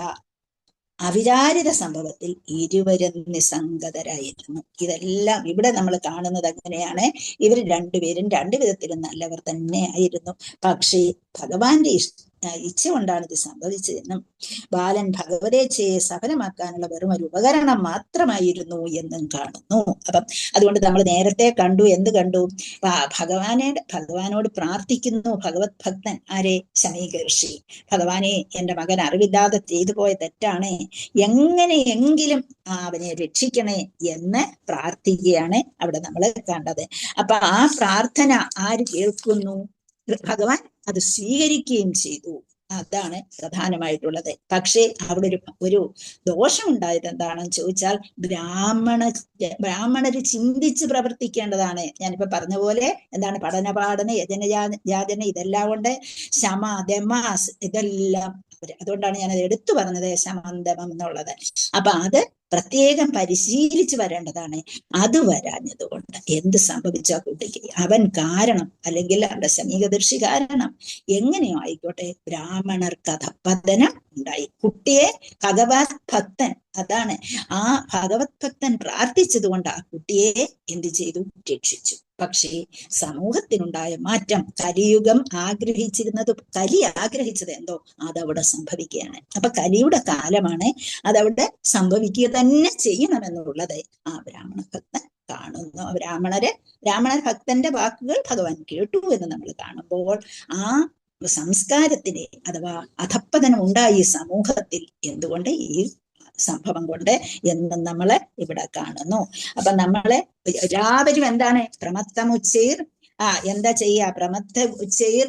അവിചാരിത സംഭവത്തിൽ ഇരുവരും നിസ്സംഗതരായിരുന്നു. ഇതെല്ലാം ഇവിടെ നമ്മൾ കാണുന്നത് അങ്ങനെയാണ്. ഇവർ രണ്ടുപേരും രണ്ടു വിധത്തിലും നല്ലവർ തന്നെ ആയിരുന്നു. പക്ഷേ ഭഗവാന്റെ ഇച്ഛ കൊണ്ടാണ് ഇത് സംഭവിച്ചതെന്നും ബാലൻ ഭഗവതേച്ഛയെ സഫലമാക്കാനുള്ള വെറും ഒരു ഉപകരണം മാത്രമായിരുന്നു എന്നും കാണുന്നു. അപ്പം അതുകൊണ്ട് നമ്മൾ നേരത്തെ കണ്ടു, എന്ത് കണ്ടു? ഭഗവാനോട് പ്രാർത്ഥിക്കുന്നു ഭഗവത് ഭക്തൻ. ആരെ? ശമീക ഋഷി. ഭഗവാനെ, എന്റെ മകൻ അറിവില്ലാതെ ചെയ്തു പോയ തെറ്റാണ്, എങ്ങനെയെങ്കിലും അവനെ രക്ഷിക്കണേ എന്ന് പ്രാർത്ഥിക്കുകയാണ് അവിടെ നമ്മൾ കണ്ടത്. അപ്പൊ ആ പ്രാർത്ഥന ആര് കേൾക്കുന്നു? ഭഗവാൻ അത് സ്വീകരിക്കുകയും ചെയ്തു. അതാണ് പ്രധാനമായിട്ടുള്ളത്. പക്ഷേ അവിടെ ഒരു ദോഷം ഉണ്ടായത് എന്താണെന്ന് ചോദിച്ചാൽ, ബ്രാഹ്മണര് ചിന്തിച്ച് പ്രവർത്തിക്കേണ്ടതാണ്. ഞാനിപ്പോ പറഞ്ഞ പോലെ എന്താണ്? പഠന യാചന ഇതെല്ലാം കൊണ്ട് ശമ ദമാസ് ഇതെല്ലാം, അതുകൊണ്ടാണ് ഞാനത് എടുത്തു പറഞ്ഞത് ശമന്തമം എന്നുള്ളത്. അപ്പൊ അത് പ്രത്യേകം പരിശീലിച്ച് വരേണ്ടതാണ്. അത് വരാഞ്ഞതുകൊണ്ട് എന്ത് സംഭവിച്ച കുട്ടിക്ക്? അവൻ കാരണം, അല്ലെങ്കിൽ അവരുടെ ശമീകദർശി കാരണം, എങ്ങനെയോ ആയിക്കോട്ടെ, ബ്രാഹ്മണർക്ക് അധപ്പതനം ഉണ്ടായി. കുട്ടിയെ ഭഗവത് ഭക്തൻ, അതാണ് ആ ഭഗവത് ഭക്തൻ പ്രാർത്ഥിച്ചത് കൊണ്ട് ആ കുട്ടിയെ എന്ത് ചെയ്തു? രക്ഷിച്ചു. പക്ഷേ സമൂഹത്തിനുണ്ടായ മാറ്റം, കലിയുഗം കലി ആഗ്രഹിച്ചത് എന്തോ അതവിടെ സംഭവിക്കുകയാണ്. അപ്പൊ കലിയുടെ കാലമാണ്, അതവിടെ സംഭവിക്കുക തന്നെ ചെയ്യണമെന്നുള്ളത് ആ ബ്രാഹ്മണ ഭക്തൻ കാണുന്നു. ബ്രാഹ്മണ ഭക്തന്റെ വാക്കുകൾ ഭഗവാൻ കേട്ടു എന്ന് നമ്മൾ കാണുമ്പോൾ ആ സംസ്കാരത്തിന് അഥവാ അധപ്പതനം ഉണ്ടായി സമൂഹത്തിൽ. എന്തുകൊണ്ട്? ഈ സംഭവം കൊണ്ട് എന്നും നമ്മളെ ഇവിടെ കാണുന്നു. അപ്പൊ നമ്മളെ എല്ലാവരും എന്താണ്? പ്രമത്തമുച്ചൈർ എന്താ ചെയ്യാ? പ്രമത്തമുച്ചൈർ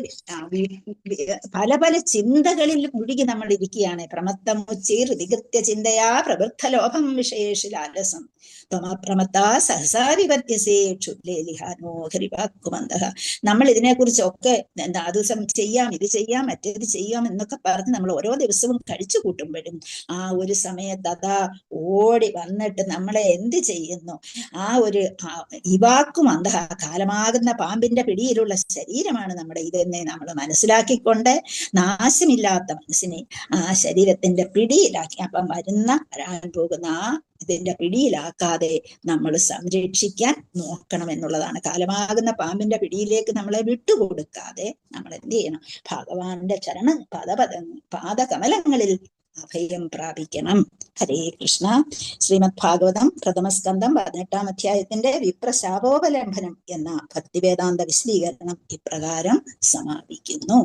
പല പല ചിന്തകളിൽ മുഴുകി നമ്മൾ ഇരിക്കുകയാണ്. പ്രമത്തമുച്ചൈർ വികൃത്യ ചിന്തയാ പ്രവൃദ്ധ ലോഭം വിഷയേഷിലാലസം ത്വമപ്രമത്ത സഹസാ വിപത്യസേ ക്ഷുല്ലേലിഹാനോഹരിവാക്കുമന്ദഃ. നമ്മൾ ഇതിനെക്കുറിച്ചൊക്കെ അത് ചെയ്യാം, ഇത് ചെയ്യാം, മറ്റേത് ചെയ്യാം എന്നൊക്കെ പറഞ്ഞ് നമ്മൾ ഓരോ ദിവസവും കഴിച്ചു കൂട്ടുമ്പോഴും ആ ഒരു സമയത്ത് അതാ ഓടി വന്നിട്ട് നമ്മളെ എന്ത് ചെയ്യുന്നു? ആ ഒരു ഇവാക്കുമന്ദഃ, കാലമാകുന്ന പാമ്പിന്റെ പിടിയിലുള്ള ശരീരമാണ് നമ്മുടെ ഇതെന്നെ നമ്മൾ മനസ്സിലാക്കിക്കൊണ്ട് നാശമില്ലാത്ത മനസ്സിനെ ആ ശരീരത്തിന്റെ പിടിയിലാക്കി, അപ്പം വരാൻ പോകുന്ന ആ ഇതിന്റെ പിടിയിലാക്കാതെ നമ്മൾ സംരക്ഷിക്കാൻ നോക്കണം എന്നുള്ളതാണ്. കാലമാകുന്ന പാമ്പിന്റെ പിടിയിലേക്ക് നമ്മളെ വിട്ടുകൊടുക്കാതെ നമ്മൾ എന്ത് ചെയ്യണം? ഭഗവാന്റെ പാദകമലങ്ങളിൽ അഭയം പ്രാപിക്കണം. ഹരേ കൃഷ്ണ. ശ്രീമദ് ഭാഗവതം പ്രഥമസ്കന്ധം 18-ാം അധ്യായത്തിന്റെ വിപ്രശാപോപലംഘനം എന്ന ഭക്തിവേദാന്ത വിശദീകരണം ഇപ്രകാരം സമാപിക്കുന്നു.